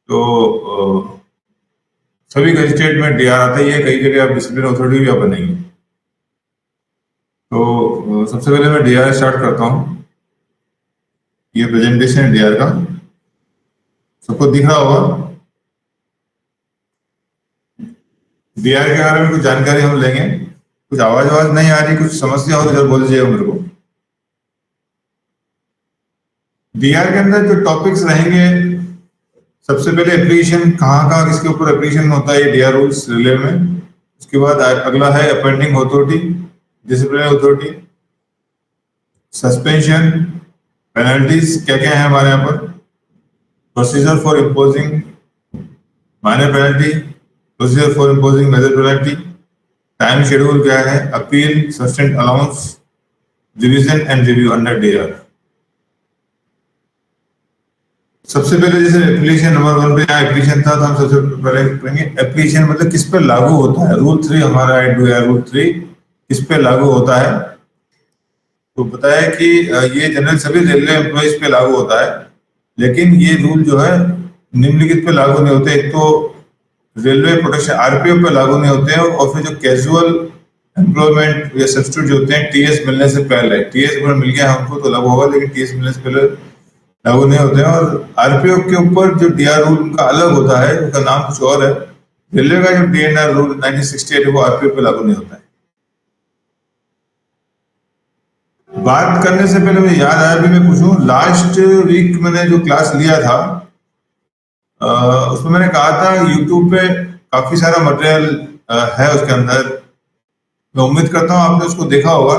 तो सभी स्टेट में डीआर आता ही है, कई जगह आप डिसिप्लिन अथॉरिटी भी आप बनेंगे। तो सबसे पहले मैं डीआर स्टार्ट करता हूँ। ये प्रेजेंटेशन है डीआर का, सबको दिख रहा होगा। डीआर के बारे में कुछ जानकारी हम लेंगे। कुछ आवाज नहीं आ रही, कुछ समस्या हो तो जरूर बोल दीजिएगा मेरे को। डीआर के अंदर जो टॉपिक्स रहेंगे, सबसे पहले एप्लीकेशन कहाँ किसके ऊपर एप्लीकेशन होता है, डीआर रूल्स रिले में। उसके बाद अगला है appointing authority, disciplinary authority, suspension, penalties क्या क्या है हमारे यहाँ पर, procedure for imposing minor penalty, procedure for imposing major penalty, time schedule क्या है, appeal, sustained allowance, revision and review under DR. सबसे पहले जैसे एप्लीकेशन नंबर 1 पे यहाँ एप्लीकेशन था, तो हम सबसे पहले करेंगे एप्लीकेशन मतलब किस पे लागू होता है। रूल 3 हमारा डीआर रूल 3 किस पे लागू होता है। तो बताया कि ये जनरल सभी रेलवे एम्प्लॉइज पे लागू होता है, लेकिन ये रूल जो है निम्नलिखित पे लागू नहीं होते। एक तो रेलवे प्रोटेक्शन आरपीओ पे लागू नहीं होते हैं, और फिर जो कैजुअल एम्प्लॉयमेंट या सब्स्टिट्यूट जो होते हैं टीएस मिलने से पहले, टीएस अगर मिल गया हमको तो लागू होगा, लेकिन टीएस मिलने से पहले लागू नहीं होते हैं। और आरपीओ के ऊपर जो डीआर रूल उनका अलग होता है, उनका नाम कुछ और है। रेलवे का जो डीएनआर रूल 1968 वो आरपीओ पे लागू नहीं होता है। बात करने से पहले मुझे याद आया भी मैं पूछूं, लास्ट वीक मैंने जो क्लास लिया था उसमें मैंने कहा था यूट्यूब पे काफी सारा मटेरियल है उसके अंदर। मैं उम्मीद करता हूं आपने उसको देखा होगा।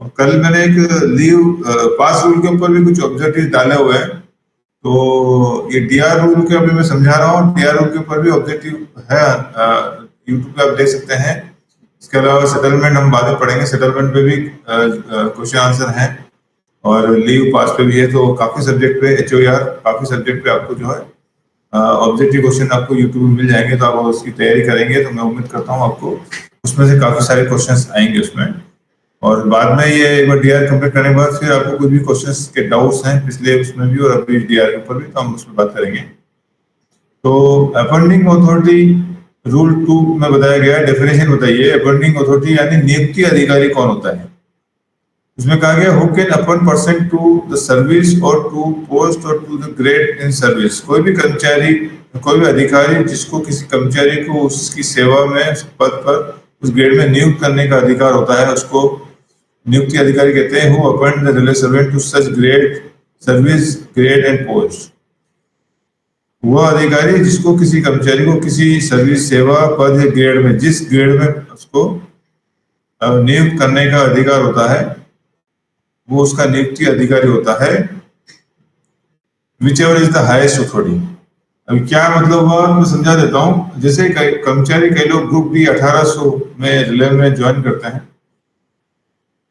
और कल मैंने एक लीव पास रूल के ऊपर भी कुछ ऑब्जेक्टिव डाले हुए हैं। तो ये डीआर रूल के अभी मैं समझा रहा हूँ, डीआर रूल के ऊपर भी ऑब्जेक्टिव है, यूट्यूब पे आप देख सकते हैं। इसके अलावा सेटलमेंट हम बाद में पढ़ेंगे, सेटलमेंट पे भी क्वेश्चन आंसर हैं, और लीव पास पे भी है। तो काफी सब्जेक्ट पे एचओआर, काफी सब्जेक्ट पे आपको जो है ऑब्जेक्टिव क्वेश्चन आपको यूट्यूब में मिल जाएंगे। तो आप उसकी तैयारी करेंगे तो मैं उम्मीद करता हूँ आपको उसमें से काफी सारे क्वेश्चंस आएंगे उसमें। और बाद में ये एक बार डीआर कंप्लीट करने के बाद फिर आपको कुछ भी क्वेश्चंस के डाउट्स हैं पिछले उसमें भी और अभी डीआर के ऊपर भी, तो हम उसमें बात करेंगे। तो अपॉइंटिंग अथॉरिटी रूल 2 में बताया गया है, डेफिनेशन बताइए। अपॉइंटिंग अथॉरिटी यानी नियुक्ति अधिकारी कौन होता है। उसमें कहा गया who can appoint person to the service और टू पोस्ट और to the grade in service. कोई भी कर्मचारी, कोई भी अधिकारी जिसको किसी कर्मचारी को उसकी सेवा में उस पद पर उस ग्रेड में नियुक्त करने का अधिकार होता है, उसको नियुक्ति अधिकारी कहते हैं। Who appoint the railway servant to such grade, service, grade and post. वह अधिकारी जिसको किसी कर्मचारी को किसी सर्विस, सेवा, पद या ग्रेड में, जिस ग्रेड में उसको नियुक्त करने का अधिकार होता है, वो उसका नियुक्ति अधिकारी होता है। Which ever is the highest authority. अभी क्या मतलब हुआ मैं समझा देता हूँ। जैसे कर्मचारी कई लोग ग्रुप डी 1800 में रेलवे में ज्वाइन करते हैं,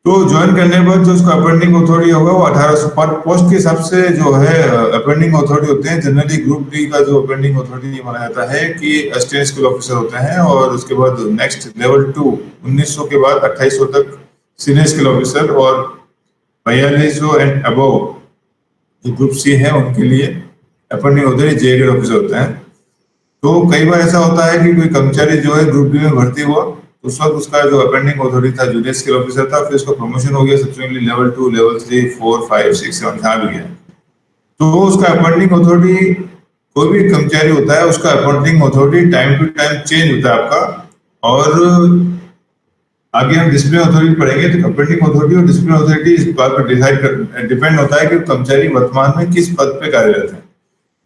तो ज्वाइन करने के बाद जो उसका अपॉइंटिंग अथॉरिटी होगा वो 1800 पर पोस्ट के हिसाब से जो है अपॉइंटिंग अथॉरिटी होते हैं। जनरली ग्रुप डी का जो अपॉइंटिंग अथॉरिटी माना जाता है कि असिस्टेंट स्कूल ऑफिसर होते हैं, और उसके बाद नेक्स्ट लेवल 2 1900 के बाद 2800 तक सीनियर स्कूल ऑफिसर, और 4200 एंड अबव जो ग्रुप सी है उनके लिए अपॉइंटिंग अथॉरिटी जे ग्रेड ऑफिसर होते हैं। तो कई बार ऐसा होता है कि कोई कर्मचारी जो है ग्रुप डी में भर्ती हुआ, उस वक्त उसका जो अपॉइंटिंग अथॉरिटी था जूनियर स्कूल ऑफिसर था, फिर उसका प्रमोशन हो गया सब्सिक्वेंटली लेवल 2, लेवल 3, 4, 5, 6, 7 जहाँ भी गया। तो उसका अपॉइंटिंग अथॉरिटी, कोई भी कर्मचारी होता है उसका appointing authority time to time change होता है आपका। और आगे हम डिसिप्लिन अथॉरिटी पढ़ेंगे, तो अपॉइंटिंग अथॉरिटी और डिसिप्लिन अथॉरिटी इस बात पर डिपेंड होता है कि कर्मचारी वर्तमान में किस पद पे कार्यरत है।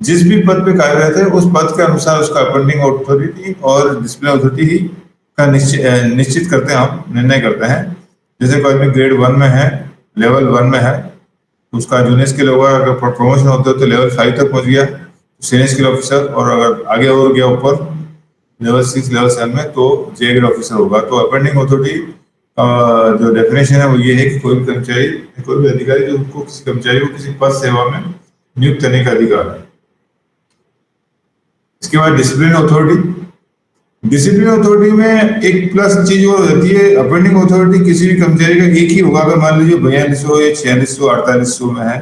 जिस भी पद पे कार्यरत है उस पद के अनुसार उसका अपॉइंटिंग अथॉरिटी और डिसिप्लिन अथॉरिटी ही का निश्चित करते हैं, हम निर्णय करते हैं। जैसे कोई आदमी ग्रेड 1 में है, लेवल 1 में है, तो उसका जूनियर स्किल होगा, अगर प्रमोशन होता है तो लेवल 5 तक पहुंच गया सीनियर स्किल ऑफिसर, और अगर आगे और गया ऊपर लेवल 6, लेवल 7 में तो जे ग्रेड ऑफिसर होगा। तो अपॉइंटिंग अथॉरिटी जो डेफिनेशन है वो ये है कि कोई भी कर्मचारी, कोई भी अधिकारी जो उनको किसी कर्मचारी को किसी पद सेवा में नियुक्त करने का अधिकार है। इसके बाद डिसिप्लिन अथॉरिटी। डिसिप्लिन अथॉरिटी में एक प्लस चीज और रहती है, अपॉइंटिंग अथॉरिटी किसी भी कर्मचारी का एक ही होगा। अगर मान लीजिए 4200 या 4600 4800 में है,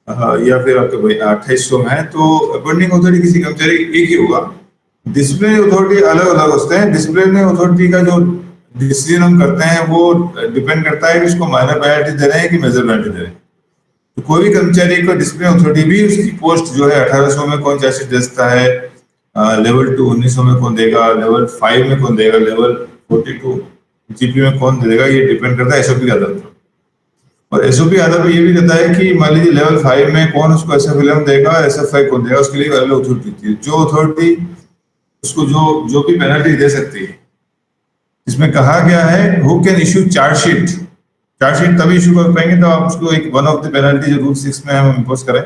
या फिर आपके 2800 में है, तो अपॉइंटिंग अथॉरिटी किसी कर्मचारी एक ही होगा। डिसिप्लिनरी अथॉरिटी अलग अलग होते हैं। डिसिप्लिनरी अथॉरिटी का जो डिसीजन हम करते हैं वो डिपेंड करता है कि उसको माइनर पेनल्टी दे रहे हैं कि मेजर पेनल्टी दे रहे हैं। तो कोई भी कर्मचारी को डिसिप्लिन अथॉरिटी भी उसकी पोस्ट जो है 1800 में कौन चार्जशीट दे सकता है, लेवल 2 1900 में कौन देगा, लेवल 5 में कौन देगा, लेवल 42 जीपी में कौन देगा, ये डिपेंड करता है एसओपी के आधार पर। और एसओपी आधार पर ये भी रहता है कि मान लीजिए लेवल 5 में कौन उसको एसएफ11 देगा, एसएफ5 कौन देगा, उसके लिए अलग अथॉरिटी होती है। जो अथॉरिटी उसको जो जो भी पेनल्टी दे सकती है, इसमें कहा गया है who can issue chargesheet. Chargesheet तभी इशू कर पाएंगे तो आप उसको एक वन ऑफ द पेनल्टी जो रूल 6 में हम इम्पोज करें,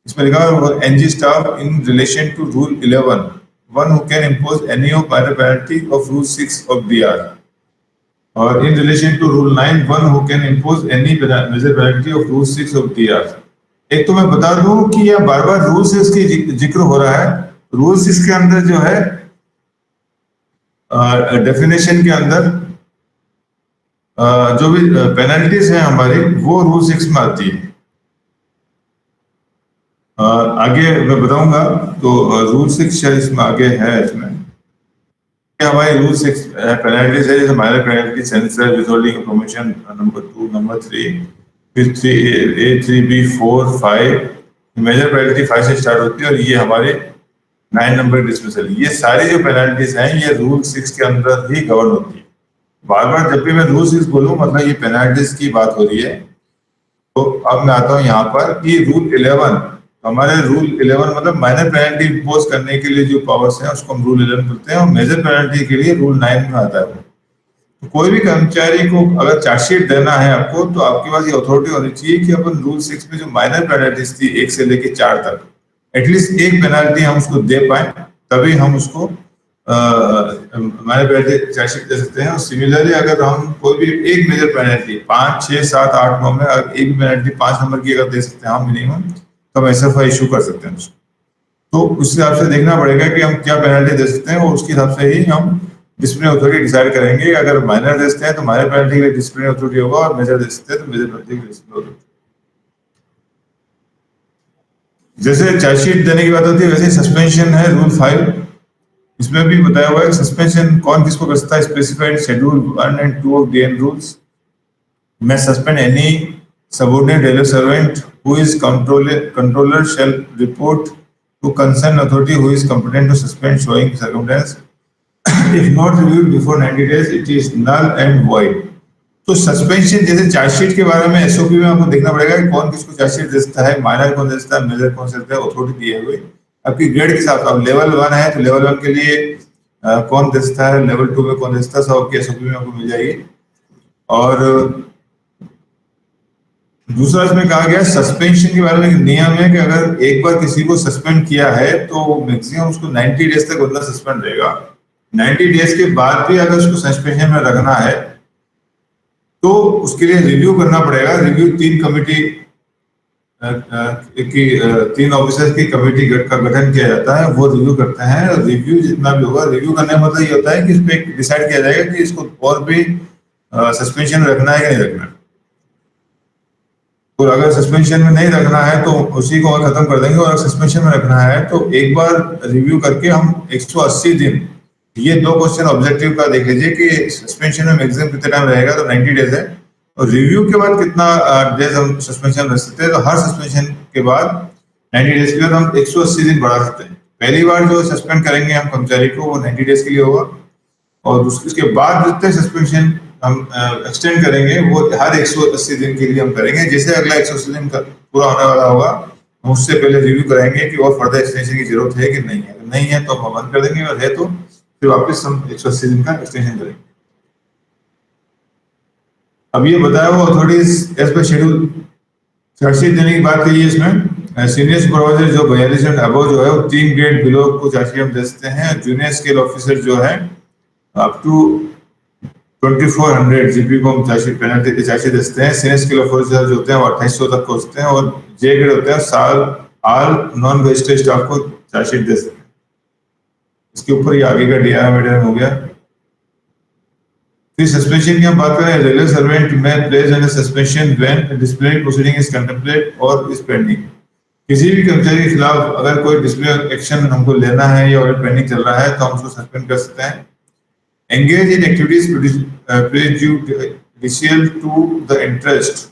इसमें लिखा है NG staff in relation to rule 11 one who can impose any of minor penalty of rule 6 of BR, और in relation to rule 9 one who can impose any major penalty of rule 6 of BR. एक तो मैं बता दूं कि यह बार बार rule 6 की जिक्र हो रहा है। रूल 6 के अंदर जो है डेफिनेशन के अंदर जो भी पेनल्टीज हैं हमारी वो रूल 6 में आती है। आगे मैं बताऊंगा तो रूल 6 इसमें आगे है। इसमें हमारी रूल 6 पेनल्टीज है, जैसे minor penalty, censure, withholding information, number 2, number 3, फिर 3A 3B 4 5, मेजर पेनल्टी 5 से स्टार्ट होती है, और ये हमारे 9 नंबर डिस्मिसल। ये सारी जो पेनल्टीज हैं ये रूल 6 के अंदर ही गवर्न होती है। बार बार जब भी मैं रूल 6 बोलूं मतलब ये पेनल्टीज की बात हो रही है। तो अब मैं आता हूं यहाँ पर कि रूल 11, हमारे रूल 11 मतलब माइनर पेनल्टी इम्पोज करने के लिए जो पावर्स हैं उसको हम रूल 11 बोलते हैं, और मेजर पेनल्टी के लिए रूल 9 में आता है। तो कोई भी कर्मचारी को अगर चार्जशीट देना है आपको, तो आपके पास ये अथॉरिटी होनी चाहिए कि अपन रूल 6 में जो माइनर पेनल्टीज थी 1 से लेके 4 तक, एटलीस्ट एक पेनल्टी हम उसको दे पाए, तभी हम उसको माइनर पेनल्टी चार्जशीट दे सकते हैं। और सिमिलरली अगर हम कोई भी एक मेजर पेनल्टी 5 6 7 8 9 में अगर एक पेनल्टी 5 नंबर की अगर दे सकते हैं हम मिनिमम, तो हम एसएफआई इशू कर सकते हैं उसको। तो उस हिसाब से देखना पड़ेगा कि हम क्या पेनल्टी दे सकते हैं, और उसके हिसाब से ही हम डिसिप्लिन अथॉरिटी डिसाइड करेंगे। अगर माइनर दे सकते हैं तो माइनर पेनल्टी के लिए डिसिप्लिन अथॉरिटी होगा, और मेजर दे सकते हैं तो मेजर पेनल्टी के लिए डिसिप्लिन अथॉरिटी। जैसे चार्जशीट देने की बात होती है वैसे सस्पेंशन है रूल 5, इसमें भी बताया हुआ है सस्पेंशन कौन किसको कर सकता है। Specified schedule 1 and 2 of DN rules में suspend any subordinate railway servant who is controller shall report to concern authority who is competent to suspend showing circumstance if not reviewed before 90 days it is null and void. तो suspension जैसे chargesheet के बारे में SOP में आपको देखना पड़ेगा कि कौन किसको चार्जशीट दे सकता है, माइनर कौन दे सकता है, मेजर कौन दे सकता है, अथॉरिटी दिए हुए आपकी ग्रेड के हिसाब से। अब लेवल 1 है तो लेवल 1 के लिए कौन दे सकता है, लेवल 2 में कौन दे सकता है, सब आपकी एसओपी में आपको मिल जाएगी। और दूसरा इसमें कहा गया सस्पेंशन के बारे में एक नियम है कि अगर एक बार किसी को सस्पेंड किया है तो मैक्सिमम उसको 90 डेज तक बंदा सस्पेंड रहेगा। 90 डेज के बाद भी अगर उसको सस्पेंशन में रखना है तो उसके लिए रिव्यू करना पड़ेगा। रिव्यू 3 कमेटी की 3 ऑफिसर्स की कमेटी का गठन किया जाता है, वो रिव्यू करते हैं। रिव्यू जितना भी होगा, रिव्यू करने का मतलब ये होता है कि इस पे डिसाइड किया जाएगा कि इसको और भी सस्पेंशन में रखना है या नहीं रखना है। और अगर सस्पेंशन में नहीं रखना है तो उसी को खत्म कर देंगे, और सस्पेंशन में रखना है तो एक बार रिव्यू करके हम 180 दिन, ये 2 क्वेश्चन ऑब्जेक्टिव का देख लीजिए कि सस्पेंशन में मैक्सिमम कितना टाइम रहेगा, तो 90 डेज है। और रिव्यू के बाद कितना डेज हम सस्पेंशन रख सकते हैं, तो हर सस्पेंशन के बाद 90 डेज के बाद हम 180 दिन बढ़ा सकते हैं। पहली बार जो सस्पेंड करेंगे हम कर्मचारी को वो 90 डेज के लिए होगा, और उसके बाद जितने सस्पेंशन हम एक्सटेंड करेंगे वो हर 180 दिन के लिए हम करेंगे। जैसे अगला 180 दिन का पूरा होने वाला होगा, हम उससे पहले रिव्यू कराएंगे कि और फर्दर एक्सटेंशन की जरूरत है कि नहीं है। अगर नहीं है तो हम बंद कर देंगे, और है तो फिर वापस हम 180 दिन का एक्सटेंशन करेंगे। अब ये बताया हुआ authorities as per schedule charge sheet देने की बात कही है। इसमें सीनियर सुपरवाइजर जो 42 एंड अबव जो है वो 3 ग्रेड बिलो को चार्जशीट हम दे सकते हैं। जूनियर स्केल ऑफिसर जो है अप टू 2400 जीपी को हम चार्जशीट पेनल्टी चार्जशीट दे सकते हैं। सीनियर स्केल ऑफिसर जो होते हैं वो 2800 तक हो सकते हैं, और जे ग्रेड होते हैं साल ऑल नॉन रजिस्टर्ड स्टाफ को चार्जशीट दे सकते हैं। इसके ऊपर ये आगे का डीआर हो गया। फिर सस्पेंशन की हम बात करें, रेलवे सर्वेंट में place under suspension when disciplinary proceeding is contemplate और इज पेंडिंग। किसी भी कर्मचारी के खिलाफ अगर कोई डिसिप्लिनरी एक्शन हमको लेना है या ऑलरेडी पेंडिंग चल रहा है तो हम उसको सस्पेंड कर सकते हैं। Engage in activities prejudicial to the interest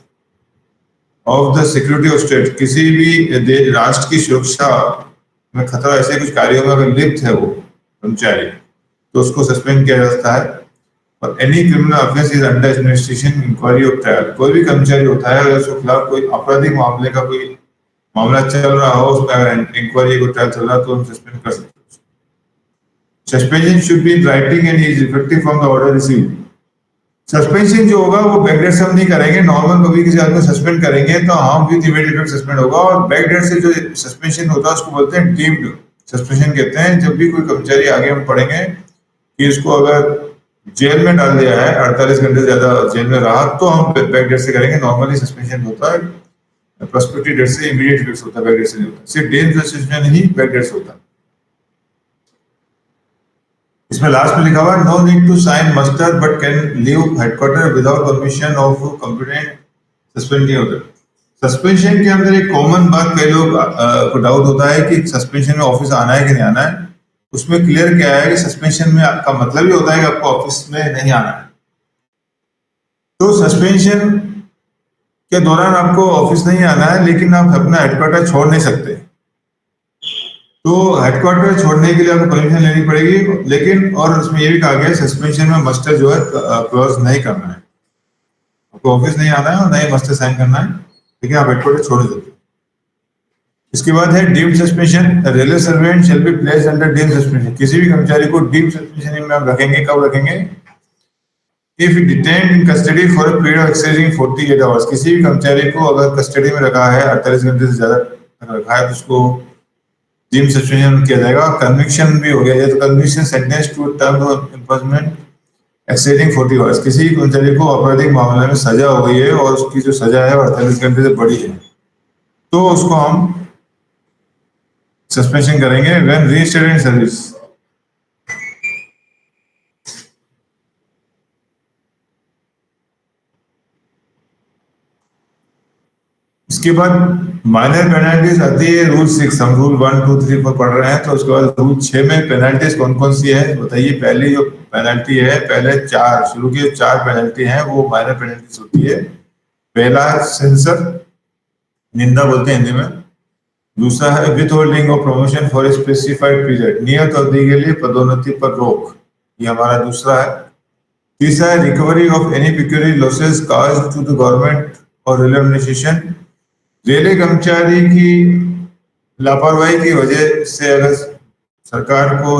of the security of state, किसी भी राष्ट्र की सुरक्षा में खतरा ऐसे कुछ कार्यों में अगर लिप्त है वो कर्मचारी तो उसको सस्पेंड किया जा सकता है। और any criminal offence is under investigation inquiry of trial, कोई भी कर्मचारी होता है अगर उसके खिलाफ कोई आपराधिक मामले का कोई मामला चल रहा हो, उस पर इंक्वायरी को ट्रायल चल रहा है तो हम सस्पेंड कर सकते हैं। Suspension should be in writing and is effective from the order received. Suspension जो होगा वो बैकडेट से हम नहीं करेंगे, नॉर्मल कभी किसी आदमी को सस्पेंड करेंगे तो हम विद इमीडिएट इफेक्ट सस्पेंड होगा, और बैकडेट से जो सस्पेंशन होता है उसको बोलते हैं डीम्ड सस्पेंशन कहते हैं। जब भी कोई कर्मचारी, आगे हम पढ़ेंगे कि इसको अगर जेल में डाल दिया है 48 घंटे से ज्यादा जेल में रहा तो हम बैकडेट से करेंगे। नॉर्मली सस्पेंशन होता है प्रोस्पेक्टिव डेट से, इमीडिएट इफेक्ट होता है, बैकडेट से नहीं होता। सिर्फ डीम्ड सस्पेंशन ही बैकडेट से होता है। इसमें लास्ट में लिखा हुआ no need to sign muster but can leave headquarter without permission of competent suspending order. Suspension के अंदर एक कॉमन बात कई लोग को डाउट होता है कि सस्पेंशन में ऑफिस आना है कि नहीं आना है। उसमें क्लियर क्या है कि सस्पेंशन में आपका मतलब ही होता है कि आपको ऑफिस में नहीं आना है। तो सस्पेंशन के दौरान आपको ऑफिस नहीं आना है, लेकिन आप अपना हेडक्वार्टर छोड़ नहीं सकते। तो हेडक्वार्टर छोड़ने के लिए आपको परमिशन लेनी पड़ेगी, लेकिन और उसमें ये भी कहा गया है सस्पेंशन में मस्टर जो है क्लोज नहीं करना है। आपको ऑफिस नहीं आना है और नहीं मस्टर साइन करना है, लेकिन आप हेडक्वार्टर छोड़ सकते हैं। इसके बाद है deemed suspension. Railway servant shall be placed under deemed suspension. किसी भी कर्मचारी को डीम्ड सस्पेंशन में हम रखेंगे। कब रखेंगे? If detained in custody for a period exceeding 48 hours. किसी भी कर्मचारी को अगर कस्टडी में रखा है 48 घंटे से ज्यादा रखा है तो उसको डीम्ड सस्पेंशन किया जाएगा। कन्विक्शन भी हो गया है तो conviction sentence to term of imprisonment exceeding 40 hours. किसी कर्मचारी को आपराधिक मामले में सजा हो गई है और उसकी जो सजा है 48 घंटे से बड़ी है तो उसको हम सस्पेंशन करेंगे व्हेन रीइंस्टेटेड इन सर्विस। इसके बाद माइनर पेनल्टीज आती है रूल 6। हम रूल 1, 2, 3, 4 पढ़ रहे हैं तो उसके बाद रूल 6 में पेनल्टीज कौन कौन सी है बताइए। पहली जो पेनल्टी है, पहले 4 शुरू की 4 पेनल्टी हैं वो माइनर पेनल्टीज होती है। पहला सेंसर, निंदा बोलते हैं हिंदी में। दूसरा है withholding of promotion for a specified period, नियत अवधि के लिए पदोन्नति पर रोक, ये हमारा दूसरा है। तीसरा है recovery of any pecuniary losses caused to the government or railway administration. Railway कर्मचारी की लापरवाही की वजह से अगर सरकार को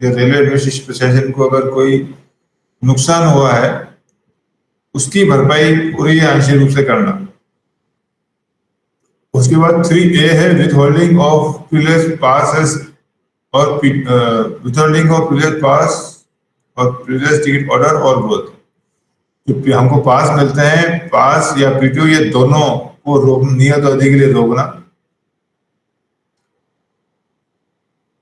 या रेलवे एडमिनिस्ट्रेशन प्रशासन को अगर कोई नुकसान हुआ है उसकी भरपाई पूरी या आंशिक रूप से करना। उसके बाद 3A है विथ होल्डिंग ऑफ प्रीवियस पास और विथहोल्डिंग ऑफ प्रीवियस पास और प्रीवियस टिकट ऑर्डर और बोथ। तो हमको पास मिलते हैं, पास या पीटीओ, ये दोनों को रोक नियत अवधि के लिए रोकना।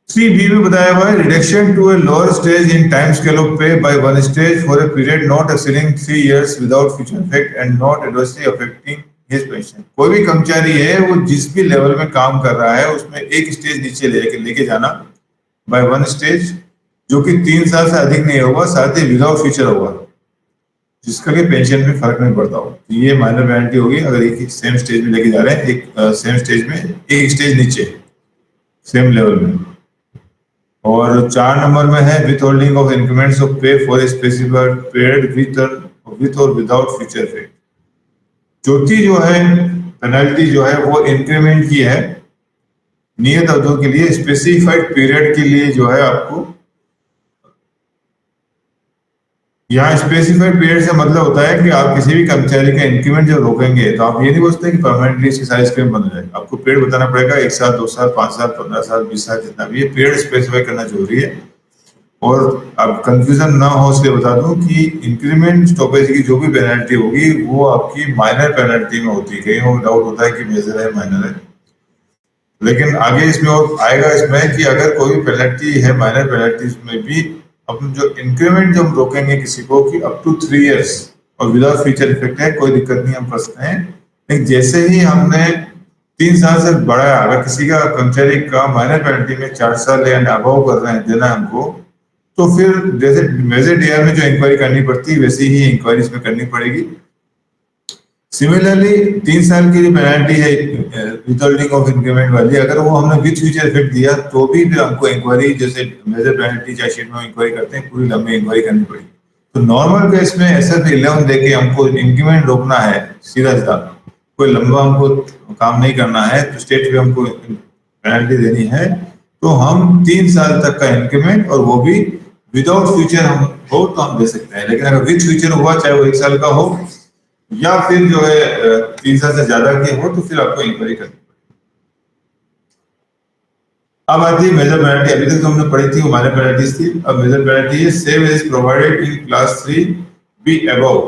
3B में बताया हुआ है reduction to a lower stage in time scale of pay by 1 stage for a period not exceeding 3 years without future effect and not adversely affecting his pension. कोई भी कर्मचारी है वो जिस भी लेवल में काम कर रहा है उसमें एक स्टेज नीचे लेके जाना बाय 1 स्टेज, जो कि 3 साल से अधिक नहीं होगा, साथ ही विदाउट फ्यूचर होगा, जिसका कि पेंशन में फर्क नहीं पड़ता हो। ये माइनर पेनल्टी होगी अगर एक सेम स्टेज में लेके जा रहे हैं, एक सेम स्टेज में एक स्टेज नीचे सेम लेवल में। और 4 नंबर में है withholding of increments of pay for a specified period with or without future effect. चौथी जो है पेनल्टी जो है वो इंक्रीमेंट की है नियत अवधि के लिए, स्पेसिफाइड पीरियड के लिए जो है आपको। यहाँ स्पेसिफाइड पीरियड से मतलब होता है कि आप किसी भी कर्मचारी का इंक्रीमेंट जो रोकेंगे तो आप ये नहीं बोलते कि परमानेंटली इसकी सारी स्कीम बन जाए। आपको पीरियड बताना पड़ेगा, 1 साल, 2 साल, 5 साल, 15 साल, 20 साल, जितना भी है पीरियड स्पेसिफाई करना जरूरी है। और अब कंफ्यूजन ना हो इसलिए बता दूं कि इंक्रीमेंट स्टॉपेज की जो भी पेनल्टी होगी वो आपकी माइनर पेनल्टी में होती है। कहीं वो डाउट होता है कि मेजर है माइनर है, लेकिन आगे इसमें और आएगा इसमें कि अगर कोई पेनल्टी है माइनर पेनल्टीज में भी अपन जो इंक्रीमेंट जो हम रोकेंगे किसी को कि अप टू 3 इयर्स और विदाउट फ्यूचर इफेक्ट है, कोई दिक्कत नहीं, हम कर सकते हैं। लेकिन जैसे ही हमने 3 साल से बढ़ाया, अगर किसी का कर्मचारी का माइनर पेनल्टी में 4 साल या अभाव कर रहे हैं देना है हमको, तो फिर जैसे मेजर डीआर में जो इंक्वायरी करनी पड़ती है वैसी ही इंक्वायरी इसमें करनी पड़ेगी। सिमिलरली 3 साल की जो पेनल्टी है विथहोल्डिंग ऑफ इंक्रीमेंट वाली, अगर वो हमने विथ फ्यूचर इफेक्ट दिया तो भी फिर हमको इंक्वायरी, जैसे मेजर पेनल्टी चार्जशीट में इंक्वायरी करते हैं, पूरी लंबी इंक्वायरी करनी पड़ेगी। तो नॉर्मल केस में SF11 देके हमको इंक्रीमेंट रोकना है सीधा सीधा, कोई लंबा हमको काम नहीं करना है, तो स्टेट पे हमको पेनल्टी देनी है, तो हम 3 साल तक का इंक्रीमेंट, और वो भी विदाउट फ्यूचर हम हो तो हम दे सकते हैं। लेकिन अगर विथ फ्यूचर हुआ, चाहे वो 1 साल का हो या फिर जो है 3 साल से ज्यादा के हो, तो फिर आपको इंक्वायरी करनी पड़ेगी। अब आती है मेजर पेनल्टी। अभी तक तो हमने पढ़ी थी वो माइनर पेनल्टीज थी, अब मेजर पेनल्टी है same is provided in class 3B above.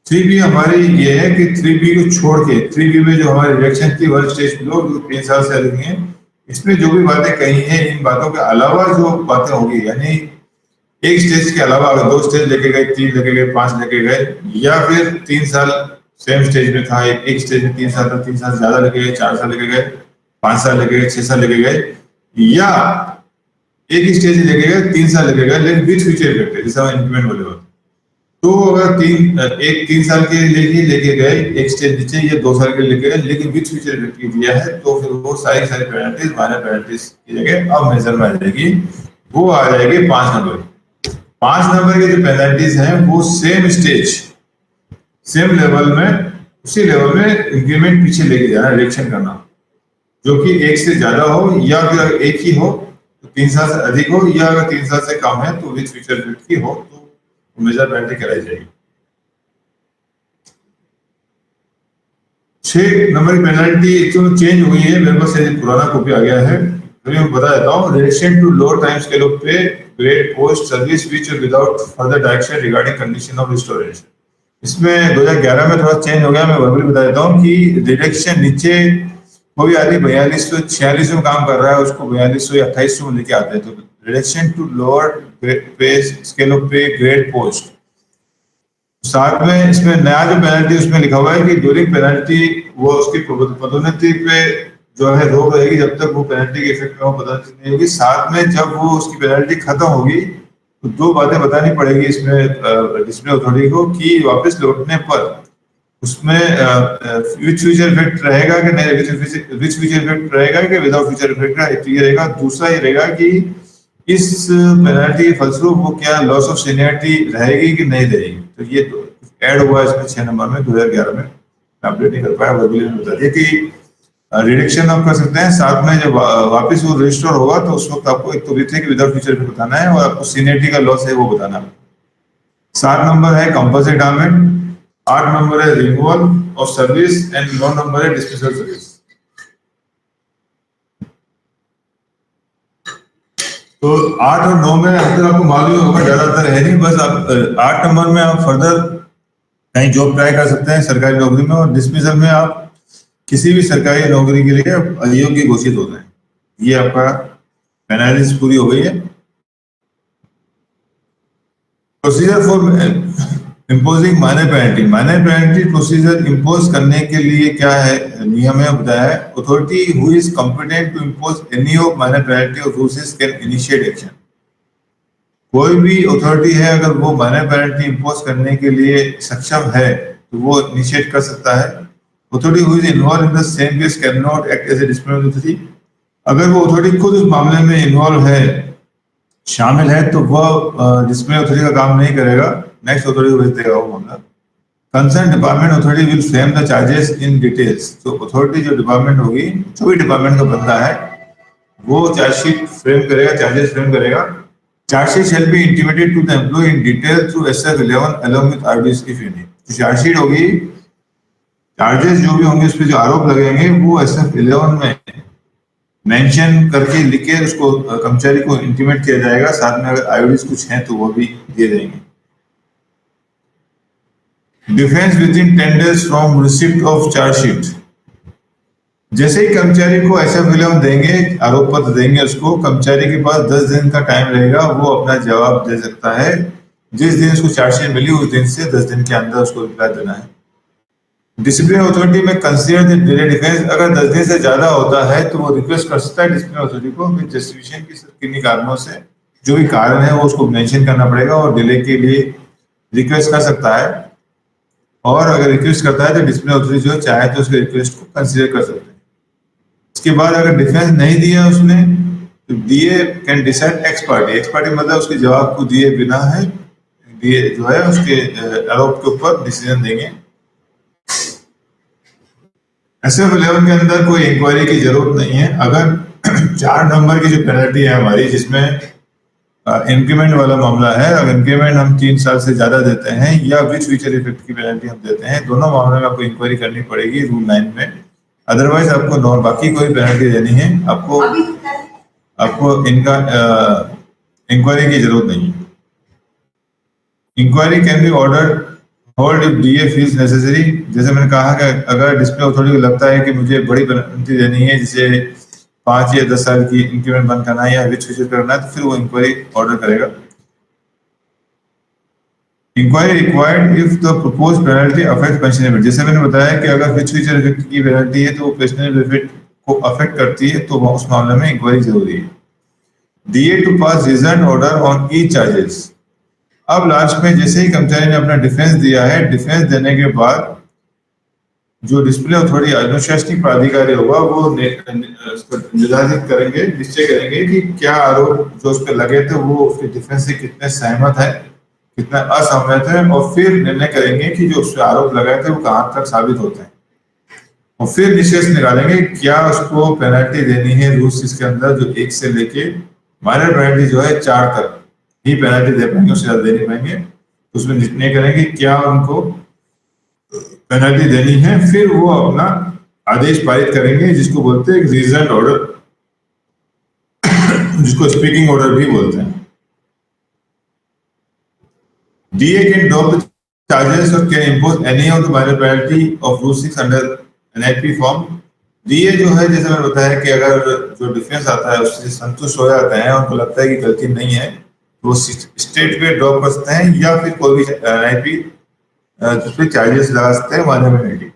3B हमारी ये है कि 3B को छोड़ के 3B में जो हमारी रिडक्शन थी 1 स्टेज बिलो, 3 साल से अधिक है, इसमें जो भी बातें कही हैं, इन बातों के अलावा जो बातें होगी, यानी एक स्टेज के अलावा अगर 2 स्टेज लेके गए, 3 लेके गए, 5 लेके गए, या फिर 3 साल सेम स्टेज में था, एक स्टेज में 3 साल था, 3 साल ज्यादा लेके गए, 4 साल लेके गए, 5 साल लेके गए, 6 साल लेके गए, या एक ही स्टेज लेके गए, 3 साल लेके गए, लेकिन विथ फ्यूचर इफेक्ट है, जैसा इंक्रीमेंट वाले होते। तो अगर 3 साल के लिए लेके गए एक स्टेज नीचे, या 2 साल के लेके गए लेकिन विथ फ्यूचर इफेक्ट की दिया है, तो फिर वो सारी पेनल्टीज माइनर पेनल्टीज की जगह अब मेजर में आ जाएगी, वो आ जाएगी 5 नंबर। 5 नंबर की जो पेनल्टीज हैं वो सेम स्टेज, सेम लेवल में, उसी लेवल में इंक्रीमेंट पीछे लेके जाना, रिडक्शन करना, जो कि 1 से ज्यादा हो, या फिर 1 ही हो तो 3 साल से अधिक हो, या अगर 3 साल से कम है तो विथ फ्यूचर इफेक्ट की हो, तो मेजर पेनल्टी कराई जाएगी। 6 नंबर की पेनल्टी एक्चुअली चेंज हुई है, मेरे पास पुराना कॉपी आ गया है, तो मैं बता देता हूँ। Relation to lower time scale of pay, grade, post, service which without further direction regarding condition of restoration. इसमें 2011 में थोड़ा चेंज हो गया, मैं वर्बली बता देता हूँ कि रिडक्शन नीचे कोई आदमी 4200 4600 में काम कर रहा है, उसको 4200 या 2800 में लेके आते हैं, तो reduction to lower pay scale of pay, grade, post. साथ में इसमें नया जो पेनल्टी उसमें लिखा हुआ है कि ड्यूरिंग पेनल्टी वो उसकी पदोन्नति पे जो है रोक रहेगी जब तक वो पेनल्टी के इफेक्ट में वो पदोन्नति नहीं होगी। साथ में जब वो उसकी पेनल्टी खत्म होगी तो 2 बातें बतानी पड़ेगी इसमें डिस्प्ले अथॉरिटी को, कि वापस लौटने पर उसमें विथ फ्यूचर इफेक्ट रहेगा कि नहीं, विथ फ्यूचर इफेक्ट रहेगा कि विदाउट फ्यूचर इफेक्ट का, एक ये रहेगा। दूसरा ये रहेगा कि इस पेनल्टी के फलस्वरूप वो क्या लॉस ऑफ सीनियरिटी रहेगी कि नहीं रहेगी। तो ये ऐड हुआ इसमें 6 नंबर में 2011 में, अपडेट नहीं कर पाया, वर्बली में बता दिया कि रिडक्शन आप कर सकते हैं। साथ में जब वापस वो रजिस्टर होगा तो उस वक्त आपको एक तो विथ है कि विदाउट फ्यूचर इफेक्ट बताना है, और आपको सीनियरिटी का लॉस है वो बताना है। 7 नंबर है कंपल्सरी रिटायरमेंट, 8 नंबर है removal of service, and 9 number है डिसमिसल सर्विस। तो 8 और 9 में अगर आपको मालूम होगा, ज्यादातर है नहीं, बस आप 8 नंबर में आप फर्दर कहीं जॉब ट्राई कर सकते हैं सरकारी नौकरी में, और डिसमिसल में आप किसी भी सरकारी नौकरी के लिए अयोग्य घोषित होते हैं। ये आपका एनालिसिस पूरी हो गई है। Procedure for imposing minor penalty. Minor penalty procedure impose करने के लिए क्या है, नियम है बताया है। Authority who is competent to impose any of minor penalty और रूल्स कैन इनिशिएट एक्शन। कोई भी अथॉरिटी है अगर वो माइनर पेनल्टी इम्पोज करने के लिए सक्षम है तो वो इनिशिएट कर सकता है। Authority who is involved in the same case can not act as a disciplinary authority. अगर वो अथॉरिटी खुद उस मामले में इन्वॉल्व है, शामिल है, तो वह डिसिप्लिनरी अथॉरिटी का काम नहीं करेगा, नेक्स्ट अथॉरिटी को भेज देगा वो मामला। Concern department authority will frame the charges in details. तो अथॉरिटी जो डिपार्टमेंट होगी, जो भी डिपार्टमेंट का बंदा है, वो चार्जशीट फ्रेम करेगा, चार्जेस फ्रेम करेगा। Charge sheet shall be intimated to the employee in detail through SF11 along with RDS if any. तो चार्जशीट होगी, चार्जेस जो भी होंगे, उस पर जो आरोप लगेंगे वो SF11 में मेंशन करके लिख के उसको कर्मचारी को इंटीमेट किया जाएगा। साथ में अगर आईओडीज कुछ हैं तो वो भी दिए जाएंगे। Defence within 10 days from receipt of chargesheet. जैसे ही कर्मचारी को SF11 देंगे, आरोप पत्र देंगे उसको, कर्मचारी के पास 10 दिन का टाइम रहेगा, वो अपना जवाब दे सकता है। जिस दिन उसको चार्जशीट मिली उस दिन से 10 दिन के अंदर उसको रिप्लाई देना है। डिसिप्लिन अथॉरिटी में कंसीडर द डिले डिफेंस, अगर 10 दिन से ज्यादा होता है तो वो रिक्वेस्ट कर सकता है डिसिप्लिन अथॉरिटी को विद जस्टिफिकेशन की किन्हीं कारणों से, जो भी कारण है वो उसको मेंशन करना पड़ेगा और डिले के लिए रिक्वेस्ट कर सकता है। और अगर रिक्वेस्ट करता है तो डिसिप्लिन अथॉरिटी जो चाहे तो उसके रिक्वेस्ट को कंसीडर कर सकते हैं। इसके बाद अगर डिफेंस नहीं दिया उसने तो DA can decide x party मतलब उसके जवाब को दिए बिना है DA जो है उसके आरोप के ऊपर डिसीजन देंगे। SF11 के अंदर कोई इंक्वायरी की जरूरत नहीं है। अगर 4 नंबर की जो पेनल्टी है हमारी, जिसमें इंक्रीमेंट वाला मामला है, अगर इंक्रीमेंट हम 3 साल से ज्यादा देते हैं या विच फ्यूचर इफेक्ट की पेनल्टी हम देते हैं, दोनों मामलों में आपको इंक्वायरी करनी पड़ेगी रूल 9 में। अदरवाइज आपको बाकी कोई पेनल्टी देनी है आपको इनका इंक्वायरी की जरूरत नहीं है। Inquiry can be order hold if DA feels necessary. जैसे मैंने कहा कि अगर डिस्प्ले अथॉरिटी को लगता है कि मुझे बड़ी पेनल्टी देनी है, जैसे 5 या 10 साल की इंक्रीमेंट बंद करना है या विच फ्यूचर करना है, तो फिर वो इंक्वायरी ऑर्डर करेगा। Inquiry required if the propose penalty affect pension benefit. जैसे मैंने बताया कि अगर विच फ्यूचर इफेक्ट की पेनल्टी है तो वो पेंशन बेनिफिट को अफेक्ट करती है, तो उस मामले में इंक्वायरी जरूरी है। DA to pass reason order on ई चार्जेस। अब लास्ट में जैसे ही कर्मचारी ने अपना डिफेंस दिया है, डिफेंस देने के बाद जो डिस्प्ले अथॉरिटी अनुशासनिक प्राधिकारी होगा वो निर्धारित करेंगे, निश्चय करेंगे कि क्या आरोप जो उस पर लगे थे वो उसके डिफेंस से कितने सहमत है, कितना असहमत है, और फिर निर्णय करेंगे कि जो उस पर आरोप लगाए थे वो कहां तक साबित होते हैं। और फिर निष्कर्ष निकालेंगे क्या उसको पेनल्टी देनी है रूल्स इसके अंदर, जो 1 से लेके माइनर पेनल्टी जो है 4 तक ही पेनल्टी दे पाएंगे, उससे ज्यादा दे नहीं पाएंगे। उसमें निर्णय करेंगे क्या उनको पेनल्टी देनी है, फिर वो अपना आदेश पारित करेंगे, जिसको बोलते हैं रीजन ऑर्डर, जिसको स्पीकिंग ऑर्डर भी बोलते हैं। DA can drop the charges or can impose any of the minor penalty of Rule 6 under NIP form। DA जो है, जैसे मैंने बताया कि अगर जो डिफेंस आता है उससे संतुष्ट हो जाते हैं, उनको लगता है कि गलती नहीं है, तो वो स्टेट पे ड्रॉप कर सकते हैं या फिर कोई भी NIP जिसपे चार्जेस लगा सकते हैं minor penalty.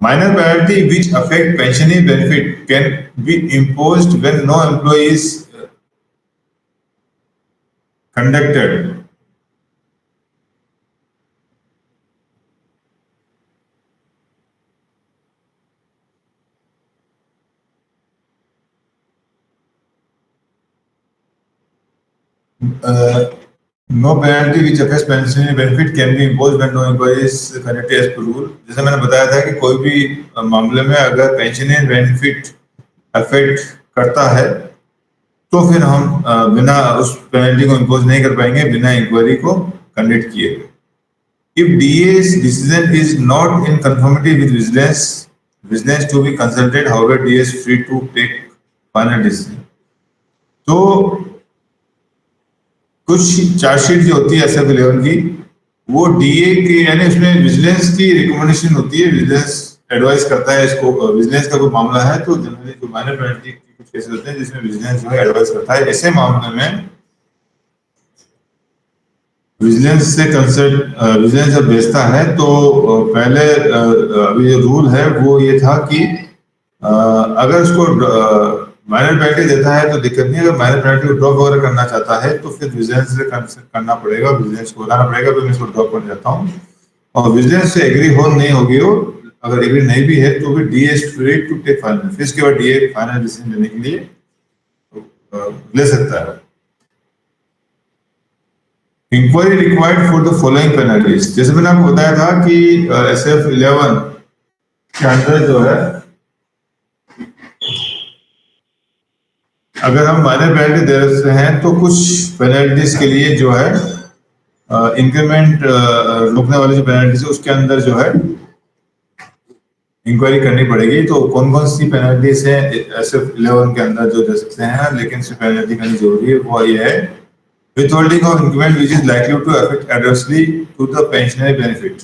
Minor penalty which affect pensionary benefit can be imposed when no employee is conducted। No penalty which affects pensionary benefit can be imposed when no inquiry is conducted as per rule। जैसे मैंने बताया था कि कोई भी मामले में अगर पेंशनरी बेनिफिट अफेक्ट करता है तो फिर हम बिना उस पेनल्टी को इम्पोज नहीं कर पाएंगे बिना इंक्वायरी को कंडक्ट किए। If DA's decision is not in conformity with vigilance to be consulted, however DA is free to take final decision। तो कुछ चार्जशीट जो होती है SF11 की, वो DA के यानी उसमें विजिलेंस की रिकमेंडेशन होती है, विजिलेंस एडवाइस करता है इसको। विजिलेंस का कोई मामला है तो जनरली जो माइनर पेनल्टी के कुछ केसेस होते हैं जिसमें विजिलेंस जो है एडवाइस करता है, ऐसे मामले में विजिलेंस से कंसल्ट विजिलेंस जब भेजता है तो पहले अभी जो रूल है वो ये था कि अगर उसको माइनर पेनल्टी देता है तो दिक्कत नहीं है, अगर माइनर पेनल्टी को ड्रॉप वगैरह करना चाहता है तो फिर विजिलेंस से कंसल्ट करना पड़ेगा, विजिलेंस को बताना पड़ेगा कि मैं इसको ड्रॉप करना चाहता हूँ। और विजिलेंस से एग्री हो नहीं होगी, हो अगर एग्री नहीं भी है तो फिर DA is free to take final, फिर इसके बाद DA फाइनल डिसीजन लेने के लिए ले सकता है। Inquiry required for the following penalties. जैसे मैंने आपको बताया था कि SF11 के अंदर जो है अगर हम माइनर पेनल्टी दे रहे हैं तो कुछ पेनल्टीज के लिए जो है इंक्रीमेंट रोकने वाली जो पेनल्टीज है उसके अंदर जो है इंक्वायरी करनी पड़ेगी। तो कौन कौन सी पेनल्टीज है SF11 के अंदर जो दे सकते हैं, लेकिन सिर्फ पेनल्टी करनी जरूरी है, वो ये है withholding of increment which is likely to affect adversely to the pensionary benefit।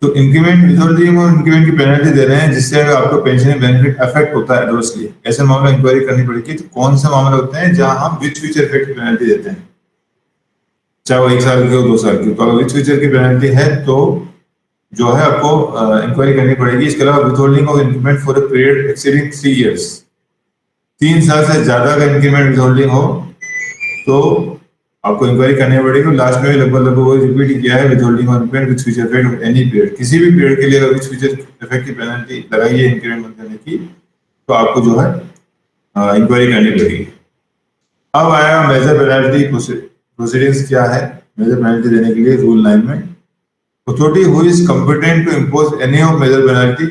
तो इंक्रीमेंट विथहोल्डिंग और इंक्रीमेंट की पेनल्टी दे रहे हैं जिससे आपको पेंशन बेनिफिट अफेक्ट होता है एडवर्सली, ऐसे मामले इंक्वायरी करनी पड़ेगी। तो कौन से मामले होते हैं जहां हम विथ फ्यूचर इफेक्ट की पेनल्टी देते हैं, चाहे वो 1 साल की हो 2 साल की। तो अगर विथ फ्यूचर की पेनल्टी है तो जो है आपको इंक्वायरी करनी पड़ेगी। इसके अलावा withholding of increment for a period exceeding 3 years, 3 साल से ज्यादा का इंक्रीमेंट विथहोल्डिंग हो तो आपको इंक्वायरी करनी पड़ेगी। लास्ट में लगभग वो रिपीट किया है, withholding of increment with future effect of any period, किसी भी पीरियड के लिए अगर विथ फ्यूचर इफेक्ट की पेनल्टी लगाई है इंक्रीमेंट बंद करने की तो आपको जो है इंक्वायरी करनी पड़ेगी। अब आया मेजर पेनल्टी प्रोसीडिंग्स क्या है मेजर पेनल्टी देने के लिए रूल 9 में। Authority who is competent to impose any of major penalty,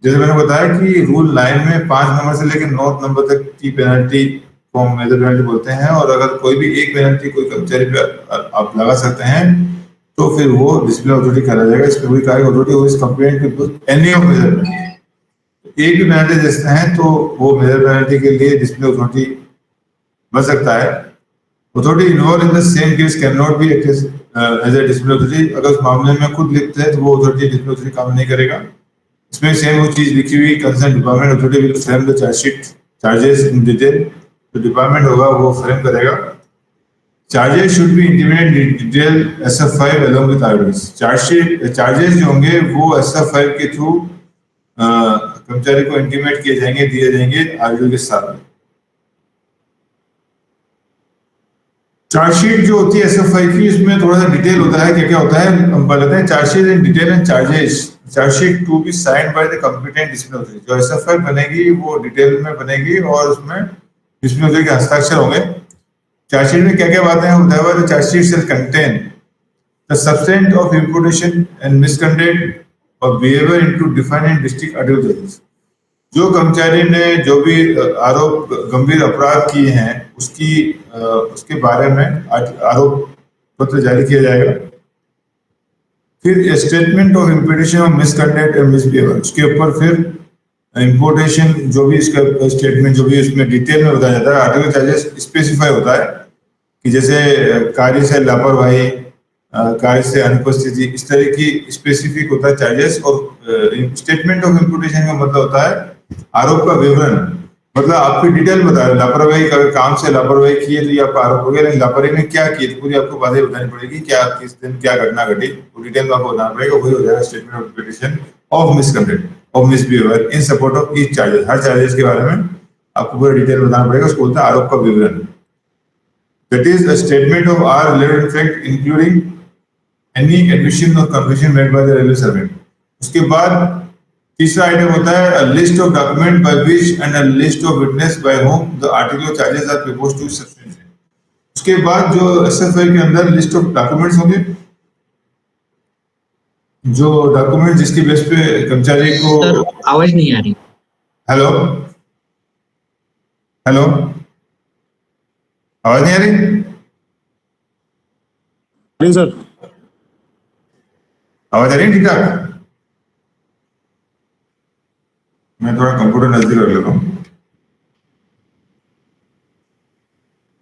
जैसे मैंने बताया कि रूल 9 में 5 नंबर से लेकर 9 नंबर तक की पेनल्टी को मेजर पेनल्टी बोलते हैं। और अगर कोई भी एक पेनल्टी कोई कर्मचारी पे आप लगा सकते हैं तो फिर वो डिसिप्लिन अथॉरिटी कहा जाएगा। इसमें वही कहा authority who is competent to impose any of major penalty, एक भी पेनल्टी देते हैं तो वो मेजर पेनल्टी के लिए डिसिप्लिन अथॉरिटी बन सकता है। Authority involved in the same case can not be act as a discipline authority, अगर उस मामले में खुद लिखते हैं तो वो अथॉरिटी डिसिप्लिन अथॉरिटी काम नहीं करेगा। इसमें सेम वो चीज लिखी हुई, concern department authority will frame the chargesheet charges in detail, तो डिपार्टमेंट होगा वो फ्रेम करेगा। Charges should be intimated in detail SF5 along with RDS, chargesheet charges जो होंगे वो SF5 के थ्रू कर्मचारी को इंटीमेट किए जाएंगे, दिए जाएंगे आरडीएस के साथ में। चार्जशीट जो होती है SF5 की, इसमें थोड़ा सा डिटेल होता है, क्या क्या होता है हम बताते हैं। Charge sheet in detail and charges, charge sheet to be signed by the competent discipline authority, जो SF5 बनेगी वो डिटेल में बनेगी और उसमें डिसिप्लिन अथॉरिटी के हस्ताक्षर होंगे। चार्जशीट में क्या क्या बातें हैं, whatever chargesheet shall contain the substance of imputation and misconduct or behaviour into defined and distinct articles, जो कर्मचारी ने जो भी आरोप गंभीर अपराध किए हैं उसके बारे में आरोप पत्र जारी किया जाएगा। फिर statement of imputation of misconduct and misbehaviour, उसके ऊपर फिर इम्पोर्टेशन जो भी इसका स्टेटमेंट जो भी इसमें डिटेल में बताया जाता है। आर्टिकल चार्जेस स्पेसिफाई होता है कि जैसे कार्य से लापरवाही, कार्य से अनुपस्थिति, इस तरह की स्पेसिफिक होता है चार्जेस। और स्टेटमेंट ऑफ इम्पोर्टेशन का मतलब होता है आरोप का विवरण, मतलब आपकी डिटेल बता रहे, लापरवाही का काम से लापरवाही की है तो ये आपका आरोप हो गया, लेकिन लापरवाही में क्या की पूरी आपको बातें बतानी पड़ेगी, क्या किस दिन क्या घटना घटी वो डिटेल में आपको बताना पड़ेगा। वही हो जाएगा statement of imputation of misconduct of misbehaviour in support of each charges, her charges के बारे में आपको पूरा डिटेल बताना पड़ेगा, उसको बोलते हैं आरोप का विवरण। That is a statement of are related fact including any admission or confession made by the railway servant. उसके बाद तीसरा आइटम होता है list of document by which and list of witness by whom the article charges are proposed to substantiate. उसके बाद जो SF5 के अंदर लिस्ट ऑफ डॉक्यूमेंट्स होंगे, जो डॉक्यूमेंट जिसकी बेस पे कर्मचारी को। सर आवाज नहीं आ रही। हेलो हेलो, आवाज नहीं आ रही? नहीं सर, आवाज आ रही है ठीक ठाक? मैं थोड़ा कंप्यूटर नजदीक कर लेता हूँ।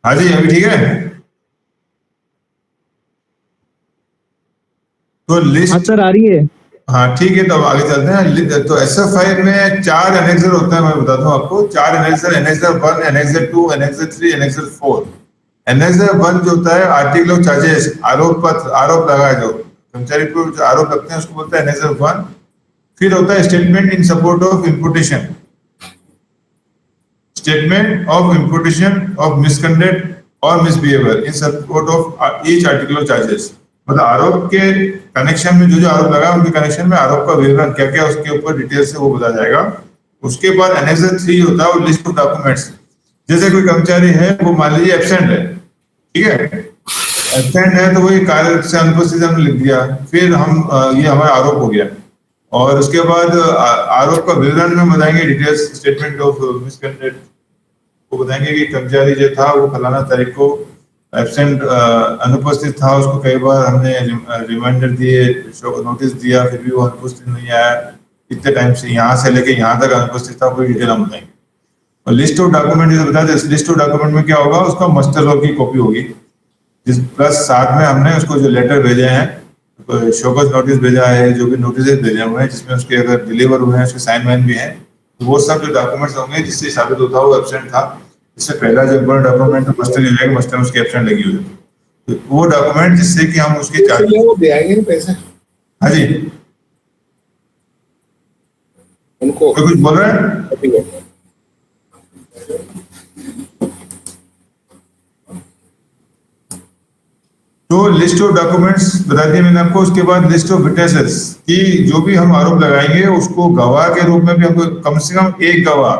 हाँ जी, अभी ठीक है। तो लिस्ट, हाँ सर आ रही है। हाँ ठीक है, तो अब आगे चलते हैं। तो SF5 में 4 एनेक्सर होता है, मैं बताता हूँ आपको। 4 annexure, annexure 1, annexure 2, annexure 3, annexure 4। Annexure 1 जो होता है आर्टिकल ऑफ चार्जेस, आरोप पत्र, आरोप लगा है जो कर्मचारी को जो आरोप लगते हैं उसको बोलते हैं एनेक्सर 1। फिर होता है statement in support of imputation, statement of imputation of misconduct or misbehaviour in support of each article of charges, मतलब आरोप के कनेक्शन में जो आरोप लगा उनके कनेक्शन में आरोप का विवरण क्या क्या उसके ऊपर डिटेल से वो बताया जाएगा। उसके बाद एनेक्सर 3 होता है वो लिस्ट ऑफ डॉक्यूमेंट्स, जैसे कोई कर्मचारी है वो मान लीजिए एब्सेंट है, ठीक है, एब्सेंट है तो वही कार्य से अनुपस्थित हमने लिख दिया, फिर हम ये हमारा आरोप हो गया। और उसके बाद आरोप का विवरण में बताएंगे डिटेल्स, स्टेटमेंट ऑफ मिसकंडक्ट को बताएंगे कि कर्मचारी जो था वो फलाना तारीख को एब्सेंट अनुपस्थित था, उसको कई बार हमने रिमाइंडर दिए, नोटिस दिया, फिर भी वो अनुपस्थित नहीं आया, कितने टाइम से यहाँ से लेके यहाँ तक अनुपस्थित था, कोई डिटेल हम बताएंगे। और लिस्ट ऑफ डॉक्यूमेंट जैसे बताया, लिस्ट ऑफ डॉक्यूमेंट में क्या होगा, उसका मस्टर रोल की कॉपी होगी, जिस प्लस साथ में हमने उसको जो लेटर भेजे हैं शोकस नोटिस भेजा है, जो भी नोटिस भेजे हुए हैं जिसमें उसके अगर डिलीवर हुए हैं, उसके साइन वाइन भी हैं, तो वो सब जो डॉक्यूमेंट्स होंगे जिससे साबित होता है वो एब्सेंट था। इससे पहला जो इम्पोर्टेंट डॉक्यूमेंट मस्टर्ड हो जाएगा, मस्टर्ड उसकी एब्सेंट लगी हुई है, तो वो डॉक्यूमेंट जिससे कि हम उसके चार्ज। वो दे आएंगे ना पैसे हाँ जी, उनको। कोई कुछ बोल रहा है? तो लिस्ट ऑफ डॉक्यूमेंट्स बता दिए मैंने आपको। उसके बाद लिस्ट ऑफ विटनेसेस कि जो भी हम आरोप लगाएंगे उसको गवाह के रूप में भी हमको कम से कम एक गवाह।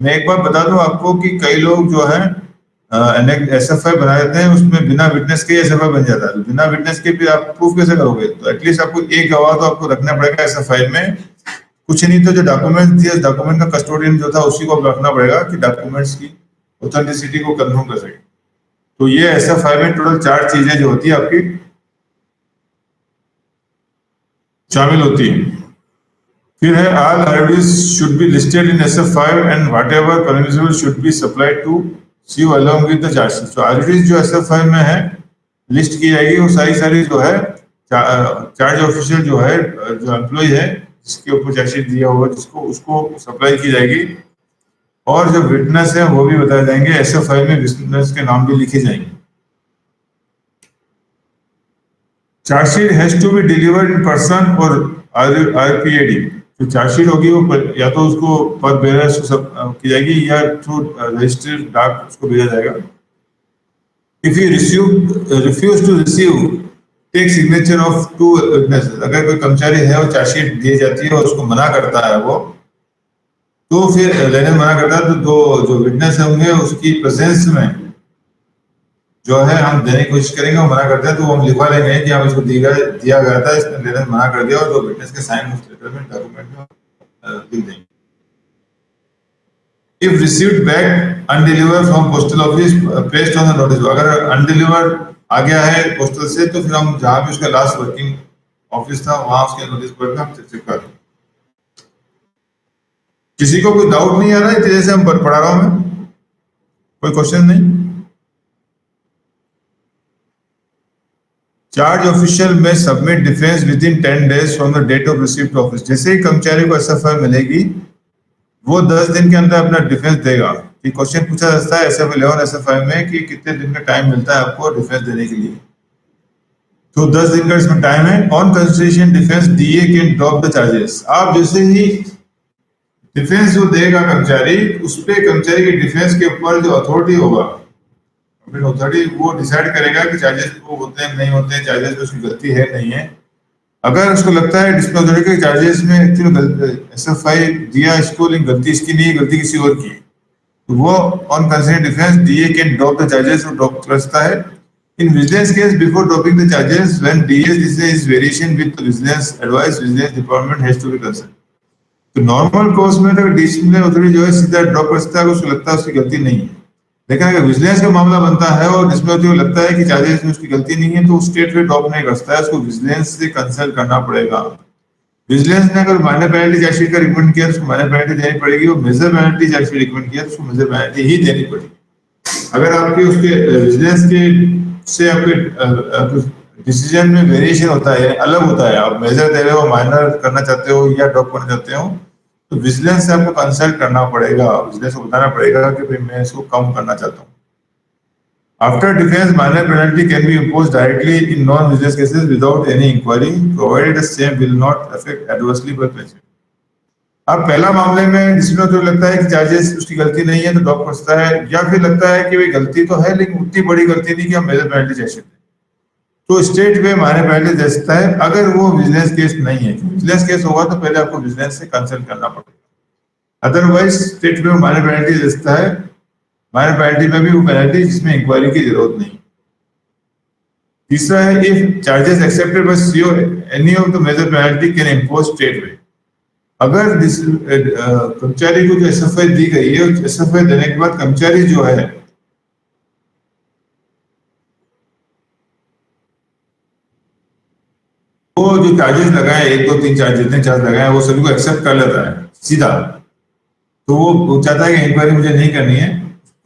मैं एक बात बता दूं आपको कि कई लोग जो है एसएफआई बना देते हैं, उसमें बिना विटनेस के एसएफआई बन जाता है। बिना विटनेस के भी आप प्रूफ कैसे करोगे? तो एटलीस्ट आपको एक गवाह तो आपको रखना पड़ेगा एसएफआई में। कुछ नहीं तो जो डॉक्यूमेंट दिए, डॉक्यूमेंट का कस्टोडियन जो था उसी को रखना पड़ेगा कि डॉक्यूमेंट्स की ऑथेंटिसिटी को कंफर्म कर सके। तो ये एसएफआई में टोटल 4 चीजें जो होती है आपकी शामिल होती है। फिर है all RDs should be listed in SF5 and whatever permissible should be supplied to C along with the charge sheet. तो आरडीज जो SF5 में है लिस्ट की जाएगी, वो सारी जो है चार्ज ऑफिशियल जो है, जो एम्प्लॉय है जिसके ऊपर चार्जशीट दिया होगा जिसको, उसको सप्लाई की जाएगी। और जो विटनेस है वो भी बताए जाएंगे, SF5 में विटनेस के नाम भी लिखे जाएंगे। Charge sheet has to be delivered in person और RPAD। जो चार्जशीट होगी वो या तो उसको पर बेरर की जाएगी या थ्रू रजिस्टर्ड डाक उसको भेजा जाएगा। If you refuse to receive take signature of 2 witnesses. अगर कोई कर्मचारी है और चार्जशीट दी जाती है और उसको मना करता है वो, तो फिर लेने मना करता है तो दो जो विटनेस होंगे उसकी प्रेजेंस में जो है हम देने की कोशिश करेंगे। वो मना करते हैं तो वो हम लिखवा लेंगे कि हम इसको दिया गया था, इसने लेने मना कर दिया, और जो विटनेस के साइन उस लेटर में डॉक्यूमेंट में लिख देंगे। If received back undelivered from postal office paste on the notice. अगर अनडिलीवर्ड आ गया है पोस्टल से तो फिर हम जहां भी उसका लास्ट वर्किंग ऑफिस था वहां उसके नोटिस पर हम चेक कर। किसी को कोई डाउट नहीं आ रहा है जैसे हम पढ़ा रहा हूं मैं? कोई क्वेश्चन नहीं? चार्ज ऑफिशियल में submit defence within 10 days from the date of receipt office. जैसे ही कर्मचारी को एसएफआई मिलेगी वो 10 दिन के अंदर अपना डिफेंस देगा। ये क्वेश्चन पूछा जाता है SF11 SF5 में कि कितने दिन का टाइम मिलता है आपको डिफेंस देने के लिए। तो 10 दिन का इसमें टाइम है। On consideration defence DA can drop the charges. आप जैसे ही डिफेंस जो देगा कर्मचारी, उस पे कर्मचारी के डिफेंस के ऊपर जो अथॉरिटी होगा, अथॉरिटी वो डिसाइड करेगा कि चार्जेस वो होते हैं नहीं होते हैं, चार्जेस में उसकी गलती है नहीं है। अगर उसको लगता है डिस्प्ले अथॉरिटी के चार्जेस में एक्चुअली एसएफआई दिया इसको लेकिन गलती इसकी नहीं है, गलती किसी और की, तो वो on consideration defence DA can drop the charges, वो ड्रॉप कर सकता है। In vigilance case before dropping the charges when DA this variation with vigilance advice, vigilance department has to be concern. तो नॉर्मल कोर्स में तो disciplinary authority जो है सीधा ड्रॉप कर सकता है, उसको लगता है उसकी गलती नहीं है। लेकिन अगर विजिलेंस का मामला बनता है और जिसमें जो लगता है कि चार्जेस में उसकी गलती नहीं है तो स्टेट वे ड्रॉप नहीं कर सकता है, उसको विजिलेंस से कंसल्ट करना पड़ेगा। विजिलेंस ने अगर माइनर पेनल्टी चार्जशीट का रिकमेंड किया तो उसको माइनर पेनल्टी देनी पड़ेगी, और मेजर पेनल्टी चार्जशीट रिकमेंड किया तो उसको मेजर पेनल्टी ही देनी पड़ेगी। अगर आपके उसके विजिलेंस के से आपके डिसीजन में वेरिएशन होता है, अलग होता है, आप मेजर दे रहे हो, माइनर करना चाहते हो या ड्रॉप करना चाहते हो, तो विजिलेंस से आपको कंसल्ट करना पड़ेगा। विजिलेंस को बताना पड़ेगा कि भाई मैं इसको कम करना चाहता हूँ। After defence minor penalty can be imposed directly in non vigilance cases without any inquiry provided the same will not affect adversely by patient. अब पहला मामले में जिसमें तो लगता है कि चार्जेस उसकी गलती नहीं है तो ड्रॉप कर सकता है, या फिर लगता है कि भाई गलती तो है लेकिन उतनी बड़ी गलती नहीं कि हम मेजर पेनल्टी चार्ज दें, तो स्टेट वे माइनर पेनल्टी दे सकता है। अगर वो विजिलेंस केस नहीं है, विजिलेंस केस होगा तो पहले आपको विजिलेंस से कंसल्ट करना पड़ेगा, अदरवाइज स्टेट वे माइनर पेनल्टी दे सकता है। माइनर पेनल्टी में भी वो पेनल्टी जिसमें इंक्वायरी की जरूरत नहीं। तीसरा है if charges accepted by CO any of the major penalty can impose straightaway. अगर कर्मचारी को जो एसएफआई दी गई है, एसएफआई देने के बाद कर्मचारी जो है वो जो चार्जेस लगाए 1 2 3 4 जितने चार्ज लगाए वो सभी को एक्सेप्ट कर लेता है सीधा, तो वो चाहता है कि इंक्वायरी मुझे नहीं करनी है,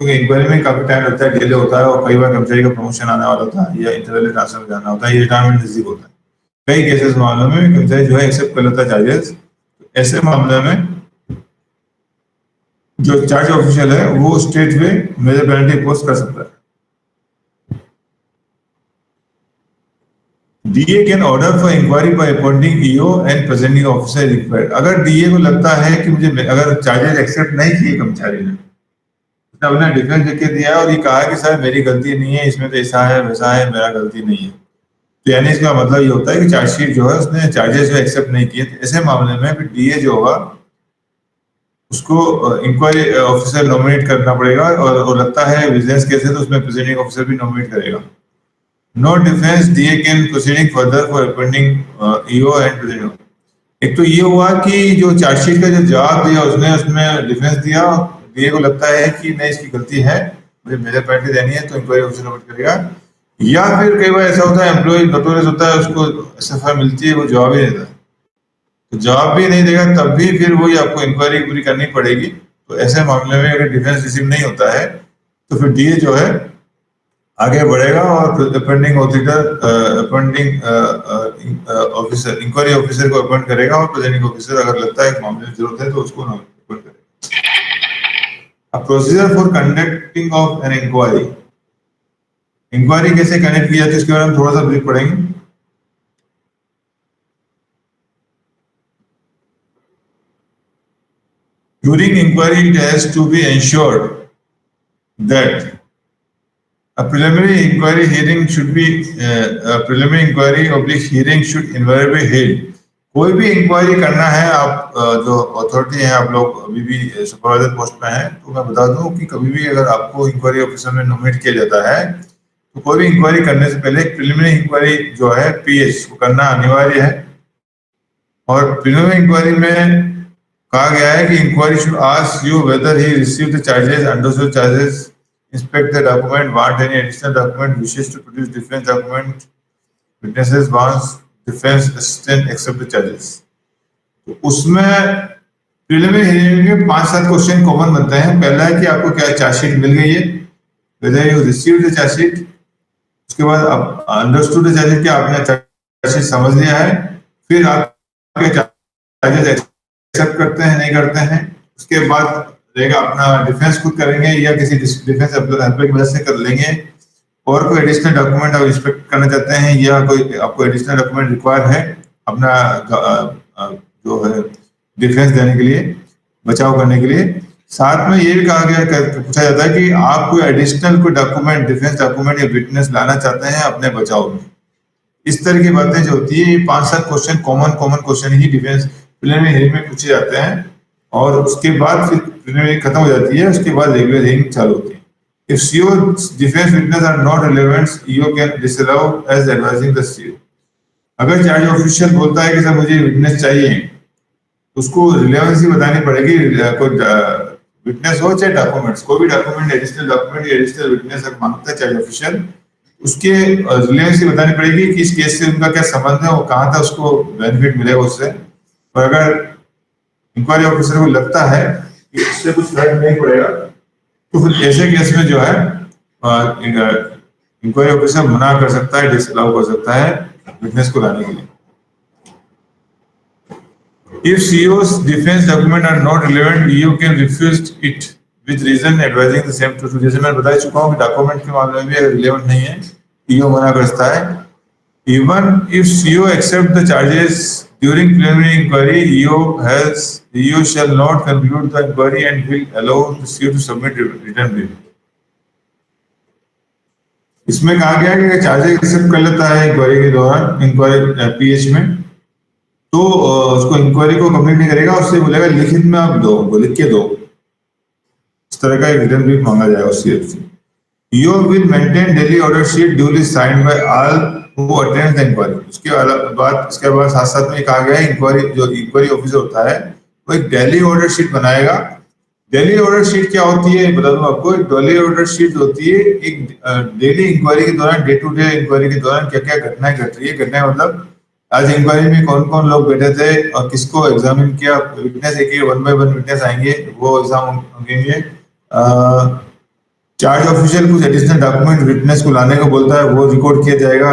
क्योंकि इंक्वायरी में काफी टाइम लगता है, डिले होता है, और कई बार कर्मचारी का प्रमोशन आने वाला होता है या इंटरनल ट्रांसफर में जाना होता है, ये रिटायरमेंट नजदीक होता है। कई केसेस मामलों में कर्मचारी जो है एक्सेप्ट कर लेता है चार्जेस। ऐसे मामले में जो चार्ज ऑफिशियल है वो स्टेट में मेजर पेनल्टी इम्पोज कर सकता है। DA can order for inquiry by appointing EO and presenting officer required. अगर डीए को लगता है कि मुझे अगर चार्जेस एक्सेप्ट नहीं किए कर्मचारी ने, उसने अपना डिफेंस लिख के दिया और ये कहा कि सर मेरी गलती नहीं है, इसमें तो ऐसा है वैसा है, मेरा गलती नहीं है, तो यानी इसका मतलब ये होता है कि चार्जशीट जो है उसने चार्जेस जो एक्सेप्ट नहीं किए। तो ऐसे मामले में फिर डीए जो होगा उसको इंक्वायरी ऑफिसर नॉमिनेट करना पड़ेगा, और वो लगता है विजिलेंस केस है तो उसमें प्रेसिडिंग ऑफिसर भी नॉमिनेट करेगा। No defence DA can proceeding further for appointing EO and presiding. एक तो ये हुआ कि जो चार्जशीट का जो जवाब दिया उसने उसमें डिफेंस दिया, डीए को लगता है कि नहीं इसकी गलती है, मुझे मेजर पेनल्टी देनी है, तो इंक्वायरी ऑफिसर नोट करेगा। या फिर कई बार ऐसा होता है एम्प्लॉय नोटोरियस होता है, उसको एसएफआई मिलती है, वो जवाब ही नहीं देता, तो जवाब भी नहीं देगा तब भी फिर वही आपको इंक्वायरी पूरी करनी पड़ेगी। तो ऐसे मामले में अगर डिफेंस रिसीव नहीं होता है तो फिर डीए जो है आगे बढ़ेगा और अपॉइंटिंग ऑफिसर इंक्वायरी ऑफिसर को अपॉइंट करेगा, और प्रेजेंटिंग ऑफिसर अगर लगता है मामले में जरूरत है तो उसको अपॉइंट करेगा। Procedure for conducting of an inquiry. Inquiry कैसे कंडक्ट की जाती है इसके बारे में थोड़ा सा ब्रीफ पढ़ेंगे। During inquiry, it has to be ensured that a preliminary inquiry hearing should be preliminary inquiry oblique hearing should invariably held। कोई भी इंक्वायरी करना है, आप जो अथॉरिटी हैं, आप लोग अभी भी सुपरवाइजर पोस्ट पे हैं, तो मैं बता दूं कि कभी भी अगर आपको इंक्वायरी ऑफिसर में नॉमिनेट किया जाता है तो कोई भी इंक्वायरी करने से पहले प्रिलिमिनरी इंक्वायरी जो है पीएच को करना अनिवार्य है। और प्रिलिमिनरी इंक्वायरी में कहा गया है कि inquiry should ask you whether he receive the charges, understood charges, inspect the document, want any additional document, wishes to produce defence document, witnesses wants defence assistant accept the charges. तो उसमें preliminary hearing में 5-7 question common बनते हैं। पहला है कि आपको क्या चार्जशीट मिल गई है, whether you receive the chargesheet. उसके बाद आप अंडरस्टूड द चार्जशीट, क्या आपने चार्जशीट समझ लिया है। फिर आपके चार्जेस एक्सेप्ट करते हैं नहीं करते हैं। उसके बाद रहेगा अपना डिफेंस खुद करेंगे या किसी डिफेंस एम्प्लॉय की मदद से कर लेंगे, और कोई एडिशनल डॉक्यूमेंट आप इंस्पेक्ट करना चाहते हैं या कोई आपको एडिशनल डॉक्यूमेंट रिक्वायर है अपना जो है डिफेंस देने के लिए, बचाव करने के लिए। साथ में ये भी कहा गया, पूछा जाता है कि आप कोई एडिशनल कोई डॉक्यूमेंट, डिफेंस डॉक्यूमेंट या विटनेस लाना चाहते हैं अपने बचाव में। इस तरह की बातें जो होती है, 5-7 क्वेश्चन कॉमन क्वेश्चन ही डिफेंस प्रिलिमिनरी हियरिंग में पूछे जाते हैं, और उसके बाद फिर प्रिलिमिनरी खत्म हो जाती है, उसके बाद रेगुलर हियरिंग चालू होती है। If CO defense witness are not relevant, EO can disallow as advising the CO। अगर चार्ज ऑफिशियल बोलता है कि सर मुझे विटनेस चाहिए, उसको रिलेवेंसी बतानी पड़ेगी। कोई विटनेस हो चाहे डॉक्यूमेंट्स, कोई भी डॉक्यूमेंट, एडिशनल डॉक्यूमेंट या एडिशनल विटनेस अगर मांगता है चार्ज ऑफिशियल, उसके रिलेवेंसी बतानी पड़ेगी कि इस केस से उनका क्या संबंध है, वो कहाँ था उसको बेनिफिट मिलेगा उससे। और अगर इंक्वायरी ऑफिसर को लगता है कि इससे कुछ फर्क नहीं पड़ेगा तो फिर ऐसे केस में जो है इंक्वायरी ऑफिसर मना कर सकता है, डिसअलाउ कर सकता है विटनेस को लाने के लिए। If CO's defense document are not relevant, EO can refuse it with reason advising the same to। जैसे मैं बता चुका हूँ कि डॉक्यूमेंट के मामले में भी अगर रिलेवेंट नहीं है, EO मना कर सकता है। Even if CO accept the charges during preliminary inquiry, EO shall not conclude the inquiry and will allow the CO to submit written bill। इसमें कहा गया है कि चार्जेस एक्सेप्ट कर लेता है इंक्वायरी के दौरान, इंक्वायरी पीएच में, तो उसको इंक्वायरी को कंप्लीट नहीं करेगा, उससे बोलेगा लिखित में आप दो, वो लिख के दो। इस तरह का एक रिटर्न बिल मांगा जाएगा उससे। EO will maintain daily order sheet duly signed by all who attend the inquiry। उसके बाद साथ में कहा गया है इंक्वायरी जो इंक्वायरी ऑफिसर होता है वो एक डेली ऑर्डर शीट बनाएगा। डेली ऑर्डर शीट क्या होती है बता दूं आपको। डेली ऑर्डर शीट होती है एक डेली इंक्वायरी के दौरान, डे टू डे इंक्वायरी के दौरान क्या क्या घटनाएं घट रही है। घटनाएं मतलब आज इंक्वायरी में कौन कौन लोग बैठे थे और किसको एग्जामिन किया, विटनेस एक 1 by 1 विटनेस आएंगे, वो एग्जाम होंगे। चार्ज ऑफिशियल कुछ एडिशनल डॉक्यूमेंट विटनेस को लाने को बोलता है, वो रिकॉर्ड किया जाएगा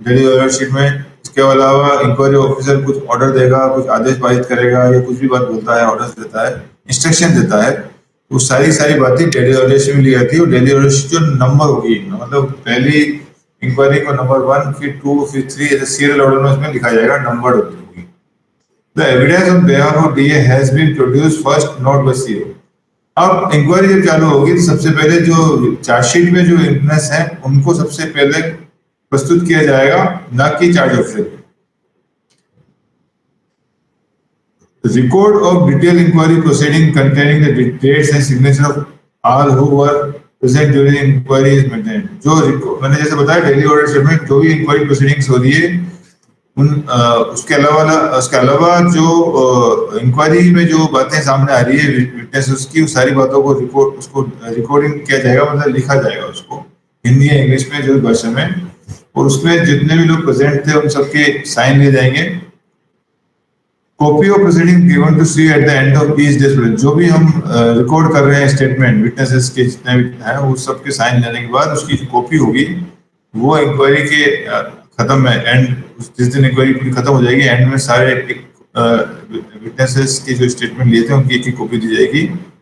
डेली ऑर्डर शीट में। इसके उसके अलावा इंक्वायरी ऑफिसर कुछ ऑर्डर देगा, कुछ आदेश पारित करेगा या कुछ भी बात बोलता है, ऑर्डर देता है, इंस्ट्रक्शन देता है, वो सारी बातें डेली ऑर्डर शीट में ली जाती है। और डेली ऑर्डर शीट जो नंबर होगी, मतलब पहली इंक्वायरी को नंबर 1, फिर 2, फिर 3 ऐसे सीरियल ऑर्डर में उसमें लिखा जाएगा, नंबर होगी। The evidence on behalf of DA has been produced first note by CO. अब इंक्वायरी जब चालू होगी तो सबसे पहले जो चार्जशीट में जो विटनेस है उनको सबसे पहले प्रस्तुत किया जाएगा, ना कि charge officer. Record of detail inquiry proceeding containing the dates and signature of all who were present during inquiry is maintained. जो मैंने जैसे बताया डेली ऑर्डर शीट में जो भी इंक्वायरी प्रोसीडिंग्स हो रही है उसके अलावा जो इंक्वायरी में जो बातें सामने आ रही है विटनेस उसकी, उस सारी बातों को रिकॉर्डिंग किया जाएगा, मतलब लिखा जाएगा उसको हिंदी या इंग्लिश में जो भाषा में, और उसमें जितने भी लोग प्रेजेंट थे उन सबके साइन लिए जाएंगे। Copy of proceeding given to C at the end of each day. जो भी हम रिकॉर्ड कर रहे हैं स्टेटमेंट विटनेसेस के जितने भी हैं वो सबके साइन लेने के बाद उसकी जो कॉपी होगी वो इंक्वायरी के खत्म में एंड जिस दिन इंक्वायरी पूरी खत्म हो जाएगी एंड में सारे विटनेसेस के जो स्टेटमेंट लिए थे उनकी एक कोपी दी जाएगी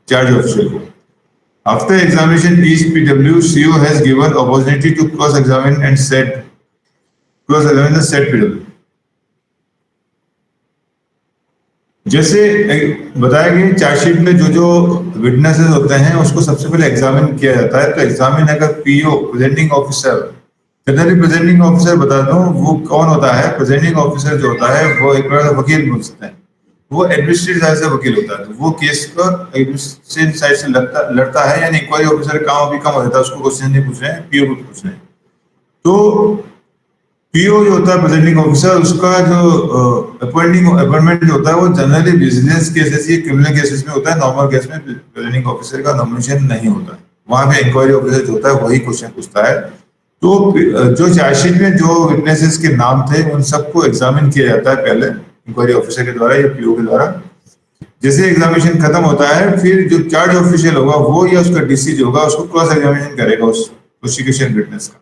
चार्ज ऑफिसर को। After examination each PW CO has given opportunity to cross examine the said PW. जैसे बताया गया चार्जशीट में जो विटनेसेस होते हैं उसको सबसे पहले एग्जामिन किया जाता है। तो एग्जामिन अगर PO presenting officer, generally presenting officer बता दूं वो कौन होता है। प्रेजेंटिंग ऑफिसर जो होता है वो एक प्रकार का वकील बोल सकते हैं, वो एडमिनिस्ट्रेटिव साइड से वकील होता है। तो वो केस को एडमिनिस्ट्रेटिव साइड से लड़ता है, यानी इंक्वायरी ऑफिसर काम भी कम हो जाता है, उसको क्वेश्चन नहीं पूछ रहे हैं, पीओ को पूछ रहे हैं। तो पीओ जो होता है प्रेजेंटिंग ऑफिसर, उसका जो अपॉइंटमेंट जो होता है वो जनरली बिजनेस केसेस या क्रिमिनल केसेस में होता है। नॉर्मल केस में प्रेजेंटिंग ऑफिसर का नॉमिनेशन नहीं होता है, वहां पे इंक्वायरी ऑफिसर जो होता है वही क्वेश्चन पूछता है। तो जो चार्जशीट में जो विटनेसेस के नाम थे उन सबको एग्जामिन किया जाता है पहले इंक्वायरी ऑफिसर के द्वारा या पीओ के द्वारा। जैसे एग्जामिनेशन खत्म होता है फिर जो चार्ज ऑफिशियल होगा वो या उसका डीसी जो होगा उसको क्रॉस एग्जामिनेशन करेगा उस प्रोसिक्यूशन विटनेस का।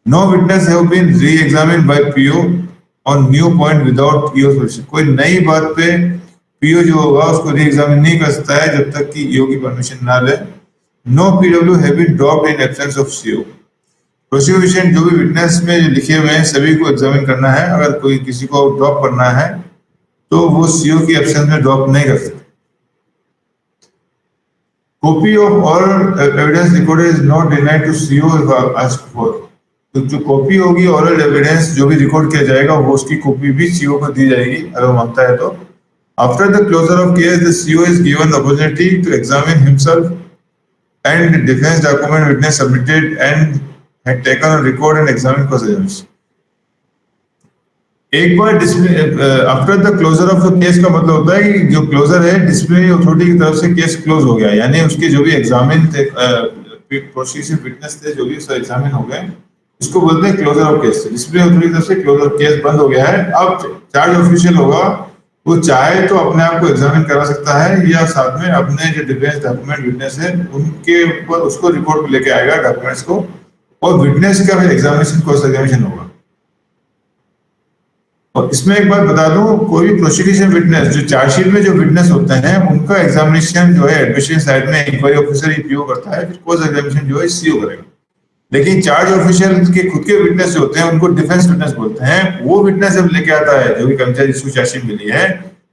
No witness have been re-examined by PO on new point without PO's permission। कोई नई बात पे PO जो होगा उसको री-एग्जामिन नहीं कर सकता है जब तक कि EO की परमिशन ना ले। No PW have been dropped in absence of CO। Prosecution जो भी विटनेस में लिखे हुए हैं सभी को एग्जामिन करना है। अगर कोई किसी को ड्रॉप करना है तो वो CO की एब्सेंस में ड्रॉप नहीं कर सकते। Copy of all evidence recorded is not denied to CO if asked for। तो जो कॉपी होगी ऑरल एविडेंस जो भी रिकॉर्ड किया जाएगा वो उसकी कॉपी भी सीओ को दी जाएगी अगर वो मांगता है तो। After the closure of case the CO is given the opportunity to examine himself and defence document witness submitted and had taken on record and examine cross examination. एक बार after the closure of the case का मतलब होता है कि जो closure है disciplinary authority की तरफ से केस क्लोज हो गया, यानी उसके जो भी एग्जामिन थे प्रोसिक्यूशन विटनेस थे जो भी उसका एग्जामिन हो गए, इसको बोलते हैं closure of case. Disciplinary authority की तरफ से क्लोजर केस बंद हो गया है। अब चार्ज ऑफिशियल होगा वो चाहे तो अपने आप को एग्जामिन करा सकता है या साथ में अपने जो डिफेंस डॉक्यूमेंट विटनेस है उनके ऊपर उसको रिकॉर्ड लेके आएगा डॉक्यूमेंट्स को, और विटनेस का फिर एग्जामिनेशन क्रॉस एग्जामिनेशन होगा। और इसमें एक बात बता दूं, कोई भी प्रोसिक्यूशन विटनेस जो चार्जशीट में जो विटनेस होते हैं उनका एग्जामिनेशन जो है एडमिनिस्ट्रेटिव साइड में इंक्वायरी ऑफिसर ही पीओ करता है, फिर क्रॉस एग्जामिनेशन जो है सीओ करेगा। लेकिन चार्ज ऑफिशियल के खुद के विटनेस जो होते हैं उनको डिफेंस विटनेस बोलते हैं। वो विटनेस जब लेके आता है जो भी कर्मचारी जिसको चार्जशीट मिली है